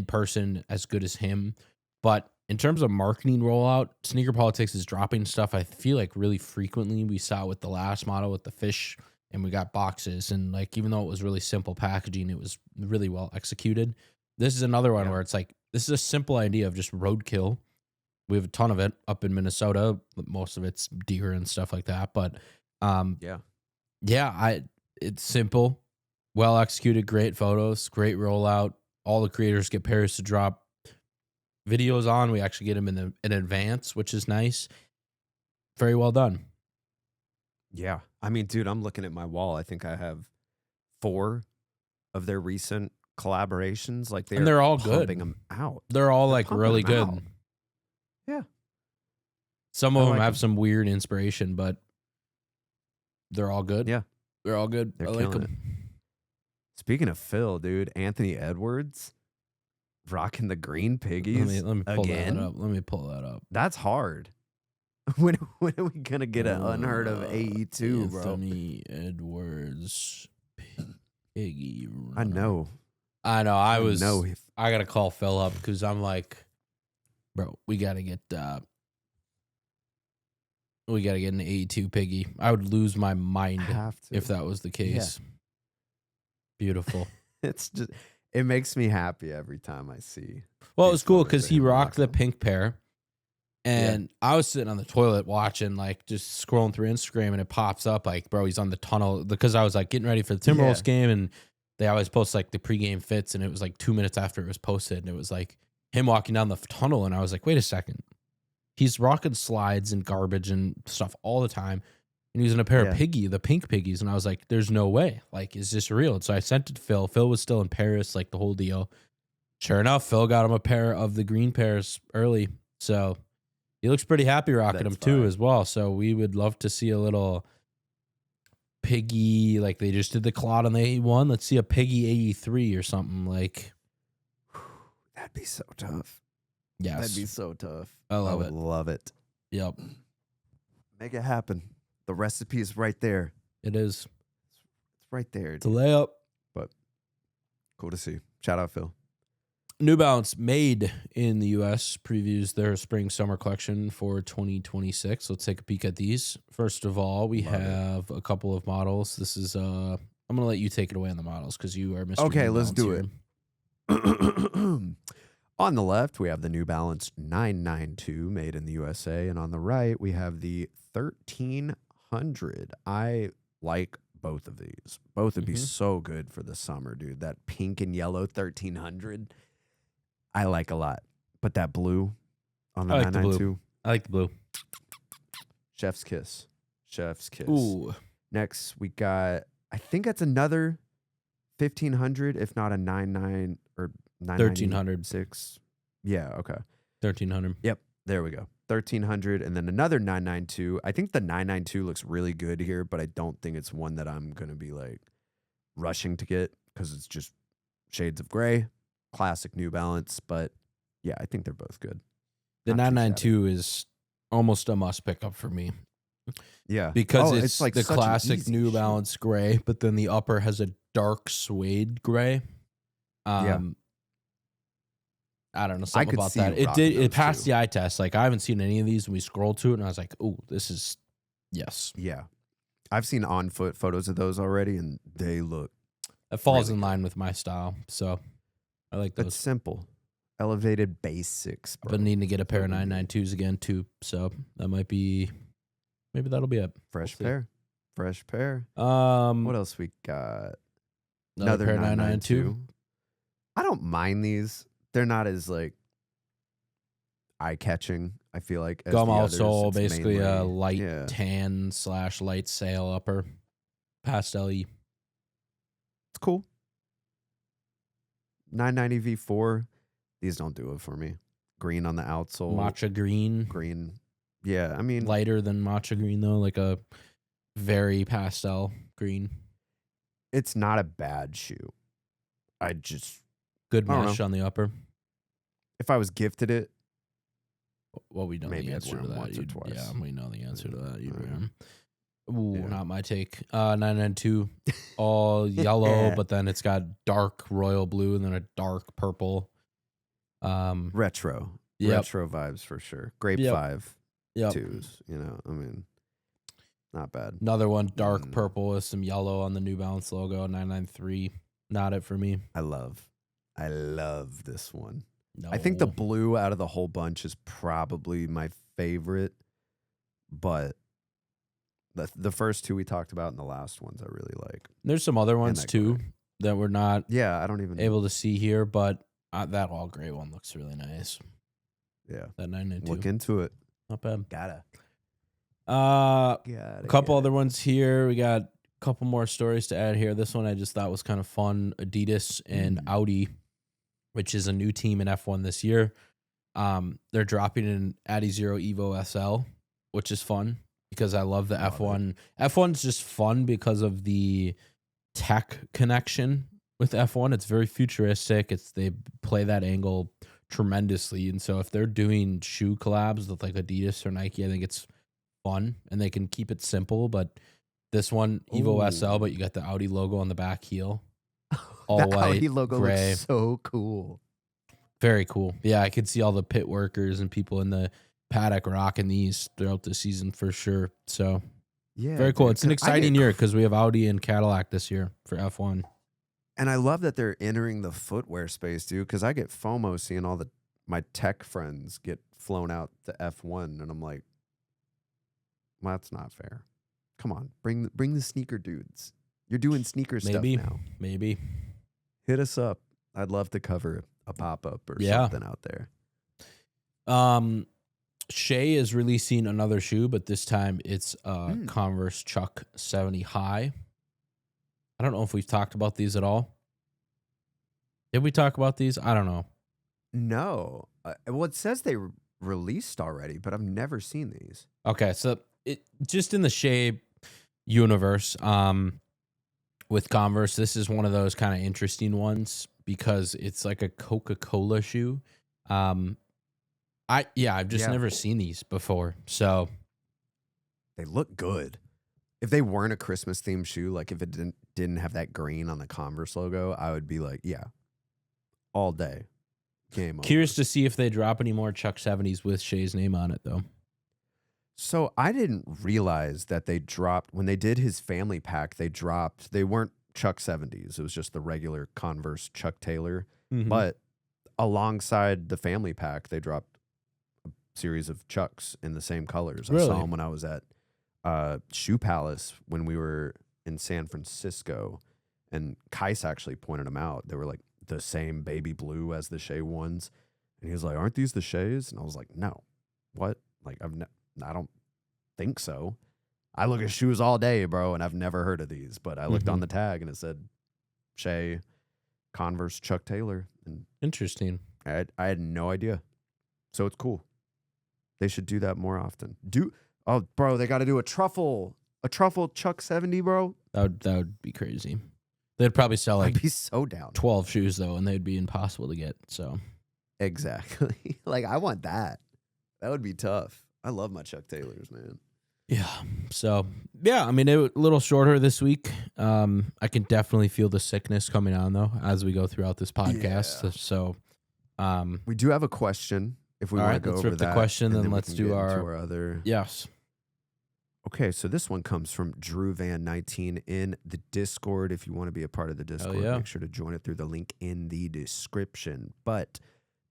person as good as him. But in terms of marketing rollout, Sneaker Politics is dropping stuff, I feel like, really frequently. We saw it with the last model with the fish, and we got boxes. And like, even though it was really simple packaging, it was really well executed. This is another one where it's like, this is a simple idea of just roadkill. We have a ton of it up in Minnesota. Most of it's deer and stuff like that. But it's simple, well executed, great photos, great rollout. All the creators get pairs to drop videos on. We actually get them in advance, which is nice. Very well done. Yeah. I mean, dude, I'm looking at my wall. I think I have 4 of their recent collaborations. Like they're all good. Them out. They're all like really good. Out. Yeah. Some of them have some weird inspiration, but they're all good. Yeah. They're all good. They're I like them. Speaking of Phil, dude, Anthony Edwards rocking the green piggies let me pull again. that up. Let me pull that up. That's hard. When are we gonna get an Unheardof AE2, bro? Anthony Edwards Piggy runner. I know. I know. know. I gotta call Phil up because I'm like, bro, we gotta get an 82 Piggy. I would lose my mind if that was the case. Yeah. Beautiful. It's just, it makes me happy every time I see. Well, it was cool because he rocked the pink pair. And I was sitting on the toilet watching, like, just scrolling through Instagram, and it pops up, like, bro, he's on the tunnel. Because I was, like, getting ready for the Timberwolves game, and they always post, like, the pregame fits, and it was, like, 2 minutes after it was posted, and it was, like, him walking down the tunnel, and I was like, wait a second. He's rocking slides and garbage and stuff all the time, and he was in a pair of the pink Piggies, and I was like, there's no way. Like, is this real? And so I sent it to Phil. Phil was still in Paris, like, the whole deal. Sure enough, Phil got him a pair of the green pairs early, so... He looks pretty happy rocking them too as well. So we would love to see a little Piggy, like they just did the Clod on the 81. Let's see a Piggy 83 or something like. That'd be so tough. Yes. That'd be so tough. I would love it. Yep. Make it happen. The recipe is right there. It is. It's right there. It's a layup. But cool to see. Shout out, Phil. New Balance made in the U.S. previews their spring-summer collection for 2026. Let's take a peek at these. First of all, we have a couple of models. This is, I'm going to let you take it away on the models because you are Mr. Okay, New let's Balance do here. it. On the left, we have the New Balance 992 made in the USA. And on the right, we have the 1300. I like both of these. Both would be so good for the summer, dude. That pink and yellow 1300. I like a lot. But that blue on the 992. I like the blue. Chef's kiss. Chef's kiss. Ooh. Next, we got, I think that's another 1500, if not a 99 or 1306. Yeah, okay. 1300. Yep, there we go. 1300 and then another 992. I think the 992 looks really good here, but I don't think it's one that I'm going to be like rushing to get because it's just shades of gray. Classic New Balance, but yeah, I think they're both good. The 992 is almost a must pick up for me. Yeah. Because it's like the classic New Balance gray, but then the upper has a dark suede gray. I don't know, something about that. It passed the eye test. Like I haven't seen any of these and we scrolled to it and I was like, "Oh, this is yes." Yeah. I've seen on foot photos of those already and they look it falls in line with my style. So I like those. It's simple. Elevated basics, bro. But needing to get a pair of 992s again too. So that might be maybe that'll be it. Fresh pair. Fresh pair. What else we got? Another pair of 992. I don't mind these. They're not as like eye-catching, I feel like. Gum outsole, basically mainly, a light tan / light sail upper. Pastel-y. It's cool. 990 V4. These don't do it for me. Green on the outsole. Matcha green. Green. Yeah, I mean. Lighter than matcha green, though. Like a very pastel green. It's not a bad shoe. Good mesh on the upper. If I was gifted it. Well, we know the answer to that. Once or twice. Yeah, we know the answer to that. Ooh, not my take. 992, all yellow, but then it's got dark royal blue and then a dark purple. Retro. Retro vibes for sure. Grape 5 twos, you know, I mean, not bad. Another one, dark purple with some yellow on the New Balance logo, 993. Not it for me. I love this one. No. I think the blue out of the whole bunch is probably my favorite, but the first two we talked about and the last ones I really like. There's some other ones too that we're not I don't even able to see here, but that all gray one looks really nice. Yeah. That 992. Look into it. Not bad. Gotta. A couple other ones here. We got a couple more stories to add here. This one I just thought was kind of fun. Adidas and Audi, which is a new team in F1 this year. They're dropping an Adi Zero Evo SL, which is fun because I love the F1. F1's just fun because of the tech connection with F1. It's very futuristic. They play that angle tremendously. And so if they're doing shoe collabs with like Adidas or Nike, I think it's fun and they can keep it simple. But this one, Evo SL, but you got the Audi logo on the back heel. all The white, Audi logo gray. looks so cool. Very cool. Yeah, I could see all the pit workers and people in the paddock rocking these throughout the season for sure. So Yeah, very cool. dude, It's an 'cause I exciting get year because we have Audi and Cadillac this year for F1. And I love that they're entering the footwear space, dude, because I get FOMO seeing all my tech friends get flown out to F1, and I'm like, well, that's not fair. Come on, bring the sneaker dudes. You're doing sneaker stuff now. Maybe. Hit us up. I'd love to cover a pop-up or something out there. Shea is releasing another shoe, but this time it's Converse Chuck 70 High. I don't know if we've talked about these at all. Did we talk about these? I don't know. No. Well, it says they released already, but I've never seen these. Okay, so it just in the Shea universe, with Converse, this is one of those kind of interesting ones because it's like a Coca-Cola shoe. I've just never seen these before. So they look good. If they weren't a Christmas themed shoe, like if it didn't have that green on the Converse logo, I would be like, yeah, all day. Game over. Curious to see if they drop any more Chuck 70s with Shea's name on it, though. So I didn't realize that they dropped, when they did his family pack, they weren't Chuck 70s. It was just the regular Converse Chuck Taylor. Mm-hmm. But alongside the family pack, they dropped a series of Chucks in the same colors. Really? I saw them when I was at Shoe Palace when we were in San Francisco, and Kais actually pointed them out. They were like the same baby blue as the Shea ones, and he was like, "Aren't these the Sheas?" And I was like, "No, what? Like I don't think so. I look at shoes all day, bro, and I've never heard of these." But I looked on the tag and it said Shea, Converse, Chuck Taylor, and interesting. I had no idea. So it's cool. They should do that more often. Oh, bro, they got to do a truffle Chuck 70, bro. That would be crazy. They'd probably sell like I'd be so down. 12 shoes though, and they'd be impossible to get. So exactly. Like I want that. That would be tough. I love my Chuck Taylors, man. Yeah. So yeah, I mean, a little shorter this week. I can definitely feel the sickness coming on though as we go throughout this podcast. Yeah. So we do have a question. If we want to go let's over rip that, the question, and then we let's can do get into our other. Yes. Okay, so this one comes from Drew Van 19 in the Discord. If you want to be a part of the Discord, make sure to join it through the link in the description. But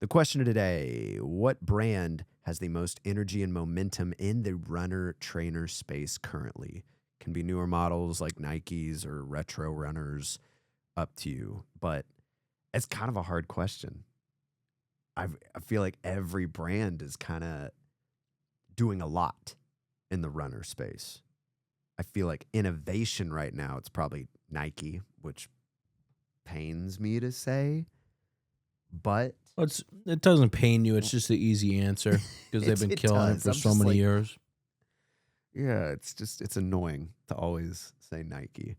the question of today, what brand has the most energy and momentum in the runner trainer space currently? Can be newer models like Nikes or retro runners, up to you. But it's kind of a hard question. I feel like every brand is kind of doing a lot in the runner space. I feel like innovation right now, it's probably Nike, which pains me to say, but it doesn't pain you. It's just the easy answer because they've been killing it for so many years. Yeah, it's annoying to always say Nike.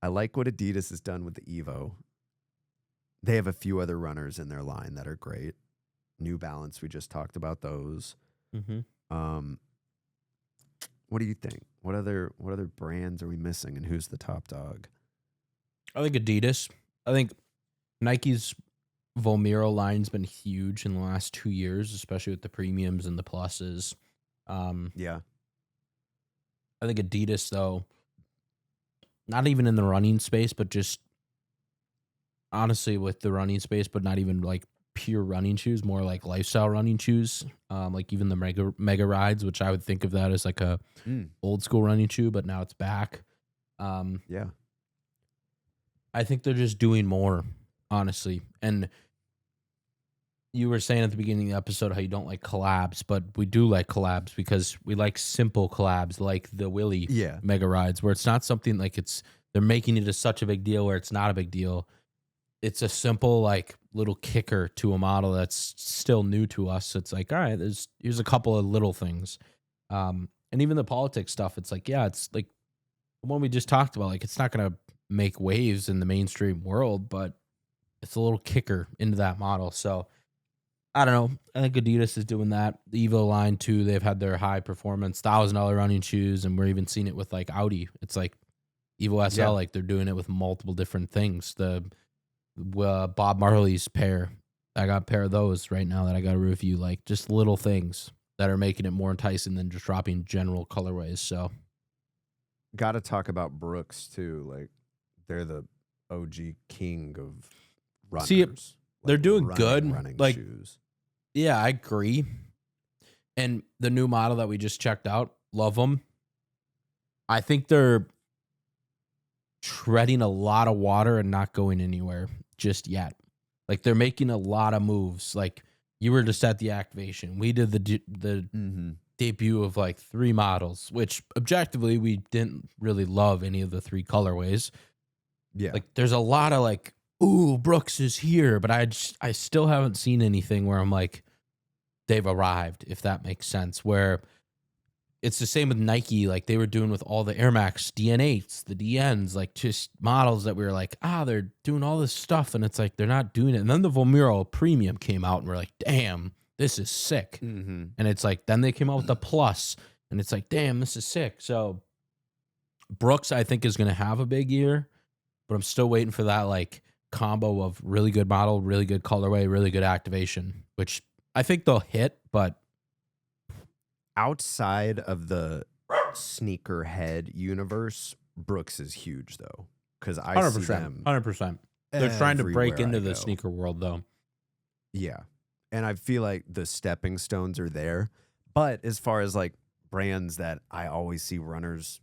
I like what Adidas has done with the Evo. They have a few other runners in their line that are great. New Balance, we just talked about those. Mm-hmm. What do you think? What other brands are we missing, and who's the top dog? I think Adidas. I think Nike's Vomero line's been huge in the last 2 years, especially with the premiums and the pluses. Yeah. I think Adidas, though, not even in the running space, but just honestly with the running space, but not even like pure running shoes, more like lifestyle running shoes, like even the mega rides, which I would think of that as like a old school running shoe, but now it's back. Yeah. I think they're just doing more, honestly. And you were saying at the beginning of the episode how you don't like collabs, but we do like collabs because we like simple collabs like the Willy mega rides, where it's not something like they're making it as such a big deal where it's not a big deal. It's a simple like little kicker to a model that's still new to us. It's like, all right, here's a couple of little things. And even the politics stuff, it's like, yeah, it's like the one we just talked about. Like, it's not going to make waves in the mainstream world, but it's a little kicker into that model. So I don't know. I think Adidas is doing that. The Evo line too. They've had their high performance $1,000 running shoes, and we're even seeing it with like Audi. It's like Evo SL, like they're doing it with multiple different things. The Bob Marley's pair. I got a pair of those right now that I got to review. Like just little things that are making it more enticing than just dropping general colorways. So, got to talk about Brooks too. Like they're the OG king of runners. See, they're Like, doing good. Running Like, shoes. yeah, I agree. And the new model that we just checked out, love them. I think they're treading a lot of water and not going anywhere just yet. Like they're making a lot of moves. Like you were just at the activation. We did the debut of like 3 models, which objectively we didn't really love any of the 3 colorways. Yeah. Like there's a lot of like, ooh, Brooks is here, but I still haven't seen anything where I'm like, they've arrived, if that makes sense. Where it's the same with Nike, like they were doing with all the Air Max DN8s, the DNs, like just models that we were like, they're doing all this stuff, and it's like they're not doing it. And then the Vomero Premium came out, and we're like, damn, this is sick. And it's like, then they came out with the Plus, and it's like, damn, this is sick. So Brooks, I think, is going to have a big year, but I'm still waiting for that like combo of really good model, really good colorway, really good activation, which I think they'll hit, but outside of the sneakerhead universe, Brooks is huge though, because I 100%, see them 100%. They're trying to break everywhere into I the go. sneaker world, though. Yeah, and I feel like the stepping stones are there. But as far as like brands that I always see runners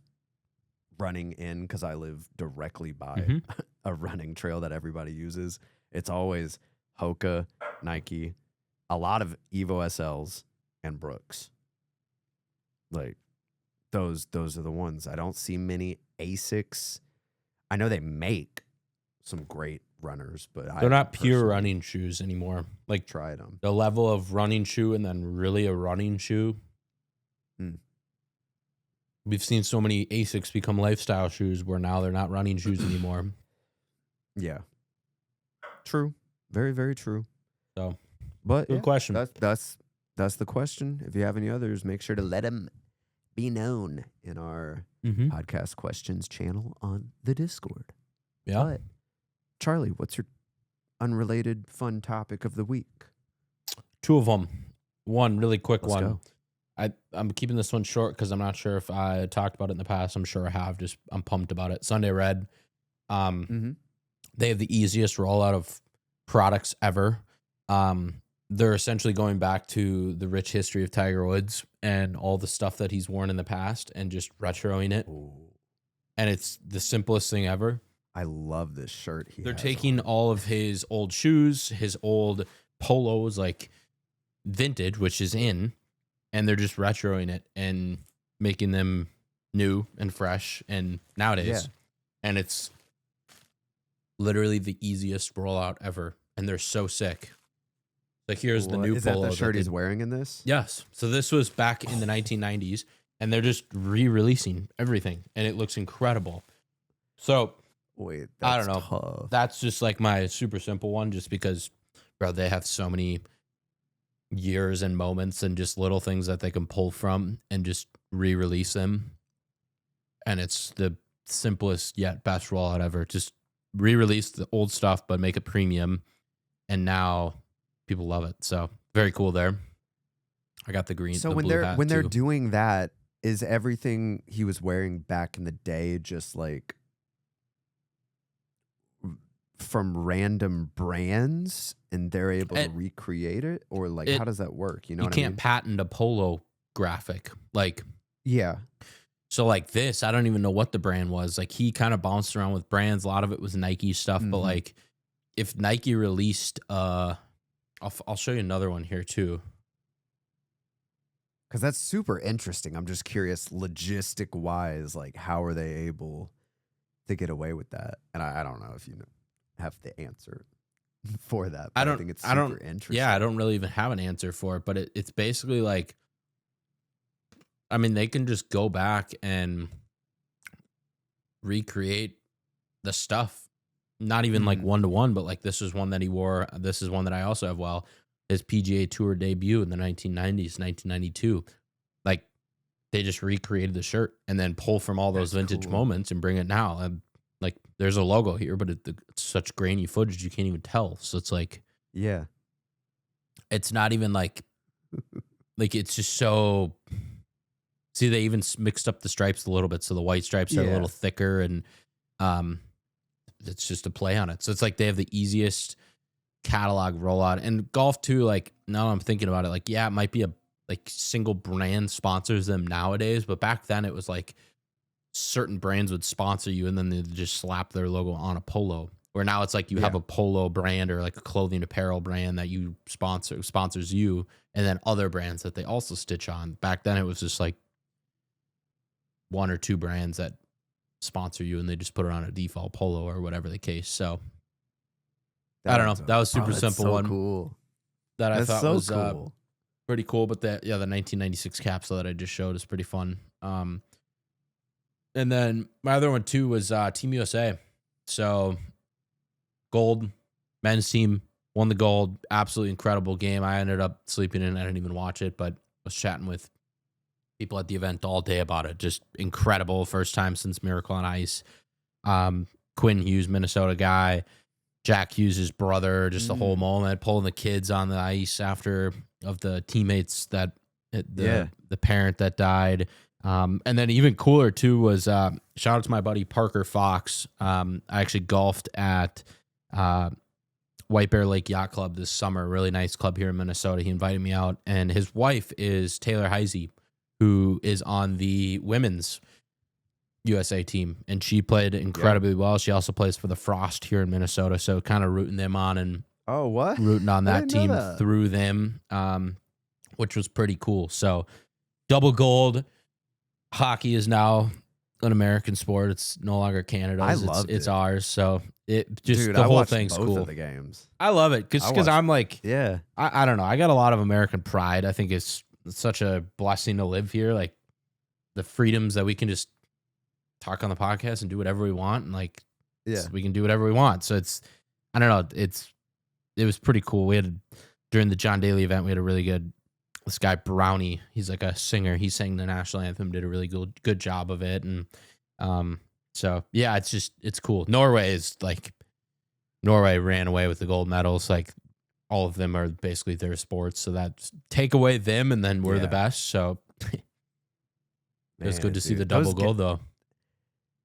running in, because I live directly by a running trail that everybody uses, it's always Hoka, Nike, a lot of Evo SLs, and Brooks. Like those are the ones. I don't see many Asics. I know they make some great runners, but they're not pure running shoes anymore. Like tried them. the level of running shoe and then really a running shoe. We've seen so many Asics become lifestyle shoes where now they're not running shoes anymore. Yeah. True. Very, very true. So, but good question. That's the question. If you have any others, make sure to let them be known in our podcast questions channel on the Discord. Yeah. But Charlie, what's your unrelated fun topic of the week? 2 of them. One really quick Let's one. go. I'm keeping this one short because I'm not sure if I talked about it in the past. I'm sure I have. Just I'm pumped about it. Sunday Red. They have the easiest rollout of products ever. They're essentially going back to the rich history of Tiger Woods and all the stuff that he's worn in the past and just retroing it. Ooh. And it's the simplest thing ever. I love this shirt. They're taking all of his old shoes, his old polos, like vintage, which is in, and they're just retroing it and making them new and fresh and nowadays. Yeah. And it's literally the easiest rollout ever. And they're so sick. Like here's the new Is polo. that the shirt he's wearing in this? Yes. So this was back in the 1990s, and they're just re-releasing everything, and it looks incredible. So Wait, I that's don't know. tough. That's just like my super simple one, just because, bro, they have so many years and moments and just little things that they can pull from and just re-release them. And it's the simplest yet best rollout ever. Just re-release the old stuff, but make it premium. And now people love it. So very cool there. I got the green. So the when blue hat they're too. doing that, is everything he was wearing back in the day just like from random brands and they're able to recreate it? Or like how does that work? You know what I mean? You can't patent a polo graphic. Like, yeah. so like this, I don't even know what the brand was. Like he kind of bounced around with brands. A lot of it was Nike stuff, but like if Nike released, I'll show you another one here too. Because that's super interesting. I'm just curious, logistic wise, like how are they able to get away with that? And I don't know if you have the answer for that. But I think it's super interesting. Yeah, I don't really even have an answer for it, but it's basically like, I mean, they can just go back and recreate the stuff. Not even like 1-to-1, but like this is one that he wore. This is one that I also have. Well, his PGA Tour debut in the 1990s, 1992. Like they just recreated the shirt and then pull from all those vintage moments and bring it now. And like there's a logo here, but it's such grainy footage you can't even tell. So it's like, Yeah. it's not even like it's just so. See, they even mixed up the stripes a little bit, so the white stripes are a little thicker, and it's just a play on it. So it's like they have the easiest catalog rollout. And golf too, like now I'm thinking about it, like it might be a like single brand sponsors them nowadays, but back then it was like certain brands would sponsor you and then they'd just slap their logo on a polo. Where now it's like you have a polo brand or like a clothing apparel brand that you sponsors you, and then other brands that they also stitch on. Back then it was just like one or two brands that sponsor you and they just put it on a default polo or whatever the case. So I don't know. That was super simple so one. Cool. That I thought was cool. Pretty cool. But the 1996 capsule that I just showed is pretty fun. And then my other one too was Team USA. So gold, men's team won the gold. Absolutely incredible game. I ended up sleeping in. I didn't even watch it, but was chatting with people at the event all day about it. Just incredible. First time since Miracle on Ice. Quinn Hughes, Minnesota guy. Jack Hughes' brother, just the whole moment, pulling the kids on the ice after of the teammates that the parent that died. And then even cooler too was shout out to my buddy Parker Fox. I actually golfed at White Bear Lake Yacht Club this summer, really nice club here in Minnesota. He invited me out, and his wife is Taylor Heisey, who is on the women's USA team, and she played incredibly well. She also plays for the Frost here in Minnesota, so kind of rooting them on and rooting on that team through them, which was pretty cool. So double gold. Hockey is now an American sport. It's no longer Canada's. It's ours. So it just the whole thing's cool. Of the games. I love it because I'm like, I don't know. I got a lot of American pride. I think it's such a blessing to live here. Like the freedoms that we can just talk on the podcast and do whatever we want, and like we can do whatever we want. So it's, I don't know, it was pretty cool. We had, during the John Daly event, we had a really good, this guy Brownie, he's like a singer, he sang the national anthem, did a really good job of it. And so yeah, it's cool. Norway ran away with the gold medals. Like all of them are basically their sports, so that's take away them and then we're the best. So it was good to see the double gold though.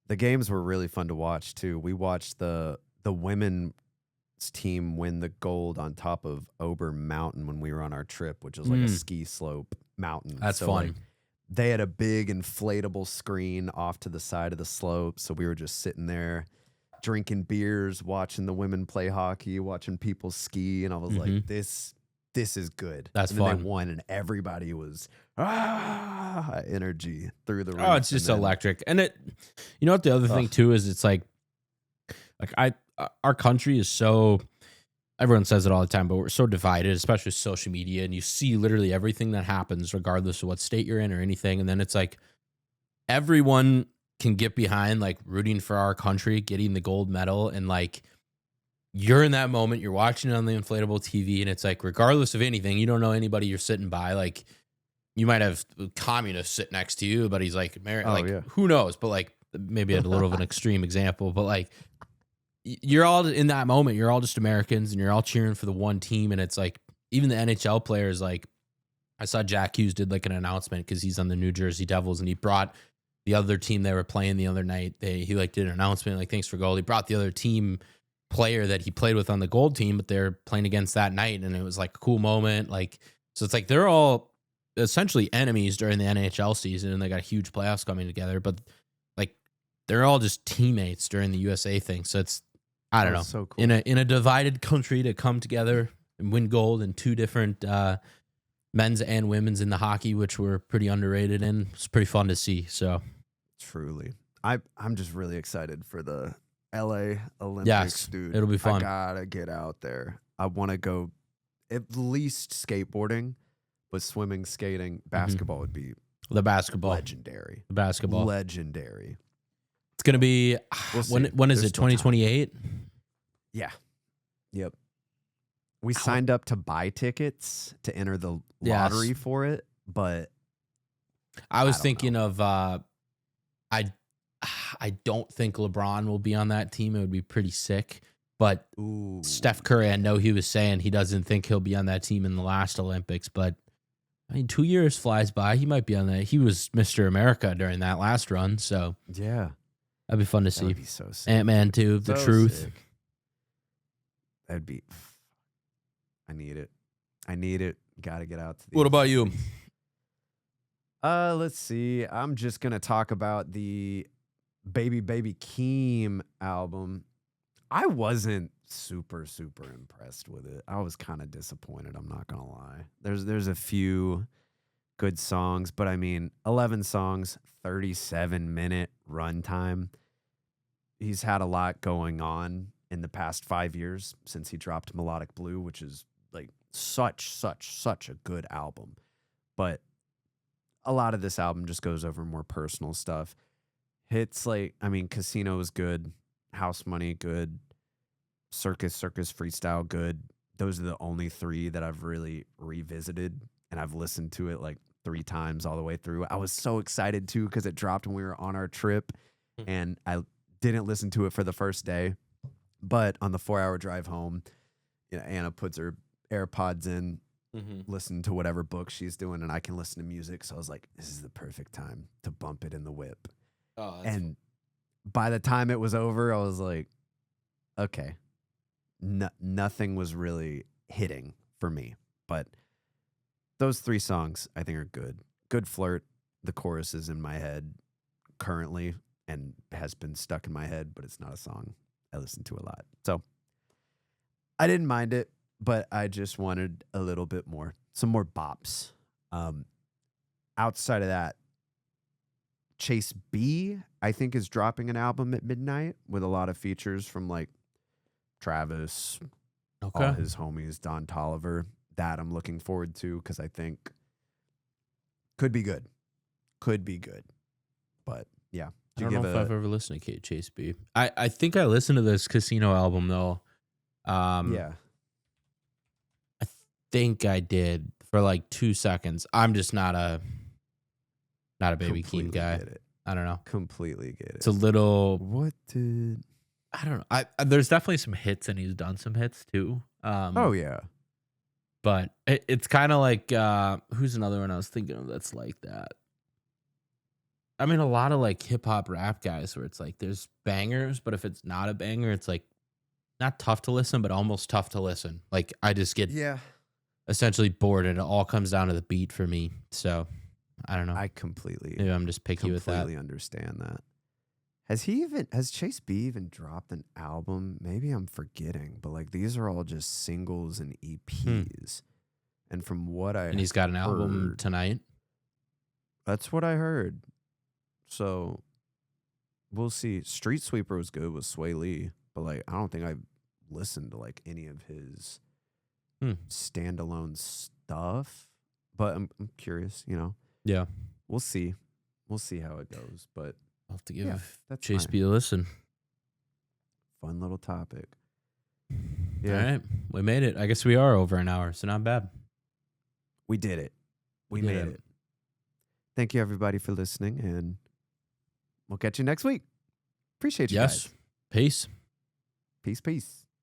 The games were really fun to watch too. We watched the women's team win the gold on top of Ober Mountain when we were on our trip, which is like a ski slope mountain. That's fun. Like, they had a big inflatable screen off to the side of the slope, so we were just sitting there drinking beers, watching the women play hockey, watching people ski, and I was like, this is good. That's and fun. Then they won, and everybody was energy through the roof. Oh, it's just electric. And it, you know what the other thing too is, it's like our country is so, everyone says it all the time, but we're so divided, especially with social media, and you see literally everything that happens regardless of what state you're in or anything. And then it's like everyone can get behind like rooting for our country, getting the gold medal, and like you're in that moment, you're watching it on the inflatable TV, and it's like regardless of anything, you don't know anybody you're sitting by, like you might have a communist sit next to you, but he's like who knows? But like maybe a little of an extreme example, but like you're all in that moment, you're all just Americans and you're all cheering for the one team. And it's like even the NHL players, like I saw Jack Hughes did like an announcement because he's on the New Jersey Devils, and he brought the other team they were playing the other night. He like did an announcement like, thanks for gold. He brought the other team player that he played with on the gold team, but they're playing against that night, and it was like a cool moment. Like, so it's like they're all essentially enemies during the NHL season, and they got huge playoffs coming together, but like they're all just teammates during the USA thing. So it's, I don't know, so cool. in a divided country to come together and win gold in two different men's and women's in the hockey, which were pretty underrated, and it's pretty fun to see. So truly, I'm just really excited for the LA Olympics, yes, dude. It'll be fun. I gotta get out there. I want to go at least skateboarding, but swimming, skating, basketball would be the basketball legendary. The basketball legendary. It's gonna be when is it? 2028? Yeah. Yep. We signed up to buy tickets to enter the lottery for it, but I was thinking of I don't think LeBron will be on that team. It would be pretty sick. But Ooh. Steph Curry, I know he was saying he doesn't think he'll be on that team in the last Olympics, but I mean, 2 years flies by. He might be on that. He was Mr. America during that last run, so Yeah. that'd be fun to That see. would be so sick. Ant-Man 2, The So Truth. sick. That'd be. I need it. I need it. Got to get out to these. What about you? Let's see. I'm just gonna talk about the Baby Keem album. I wasn't super impressed with it. I was kind of disappointed. I'm not gonna lie. There's a few good songs, but I mean, 11 songs, 37-minute runtime. He's had a lot going on in the past 5 years since he dropped Melodic Blue, which is like such a good album. But a lot of this album just goes over more personal stuff. Hits like, I mean, Casino is good. House Money, good. Circus Freestyle, good. Those are the only 3 that I've really revisited, and I've listened to it like 3 times all the way through. I was so excited too because it dropped when we were on our trip, and I didn't listen to it for the first day, but on the 4-hour drive home, you know, Anna puts her AirPods in, listen to whatever book she's doing, and I can listen to music. So I was like, this is the perfect time to bump it in the whip. Oh, And by the time it was over, I was like, okay, nothing was really hitting for me. But those 3 songs I think are good. Good Flirt. The chorus is in my head currently and has been stuck in my head, but it's not a song I listen to a lot. So I didn't mind it, but I just wanted a little bit more, some more bops. Outside of that, Chase B, I think, is dropping an album at midnight with a lot of features from like Travis, all his homies, Don Toliver. That I'm looking forward to because I think could be good. But yeah. I don't know if I've ever listened to Chase B. I think I listened to this Casino album though. Yeah. I think I did for like 2 seconds. I'm just not a Baby Keem guy. I don't know. Completely get it. It's a little. I don't know. There's definitely some hits, and he's done some hits too. Oh yeah. But it's kind of like who's another one I was thinking of that's like that. I mean, a lot of like hip hop rap guys where it's like there's bangers, but if it's not a banger, it's like not tough to listen, but almost tough to listen. Like I just get essentially bored, and it all comes down to the beat for me. So I don't know. Maybe I'm just picky with that. Completely understand that. Has Chase B even dropped an album? Maybe I'm forgetting, but like these are all just singles and EPs. And from what and he's got an album tonight. That's what I heard. So we'll see. Street Sweeper was good with Sway Lee, but like I don't think I've listened to like any of his standalone stuff. But I'm curious, you know. Yeah. We'll see. We'll see how it goes. But I'll have to give Chase B a listen. Fun little topic. Yeah. All right. We made it. I guess we are over an hour, so not bad. We did it. We made it. Thank you, everybody, for listening, and we'll catch you next week. Appreciate you guys. Peace. Peace.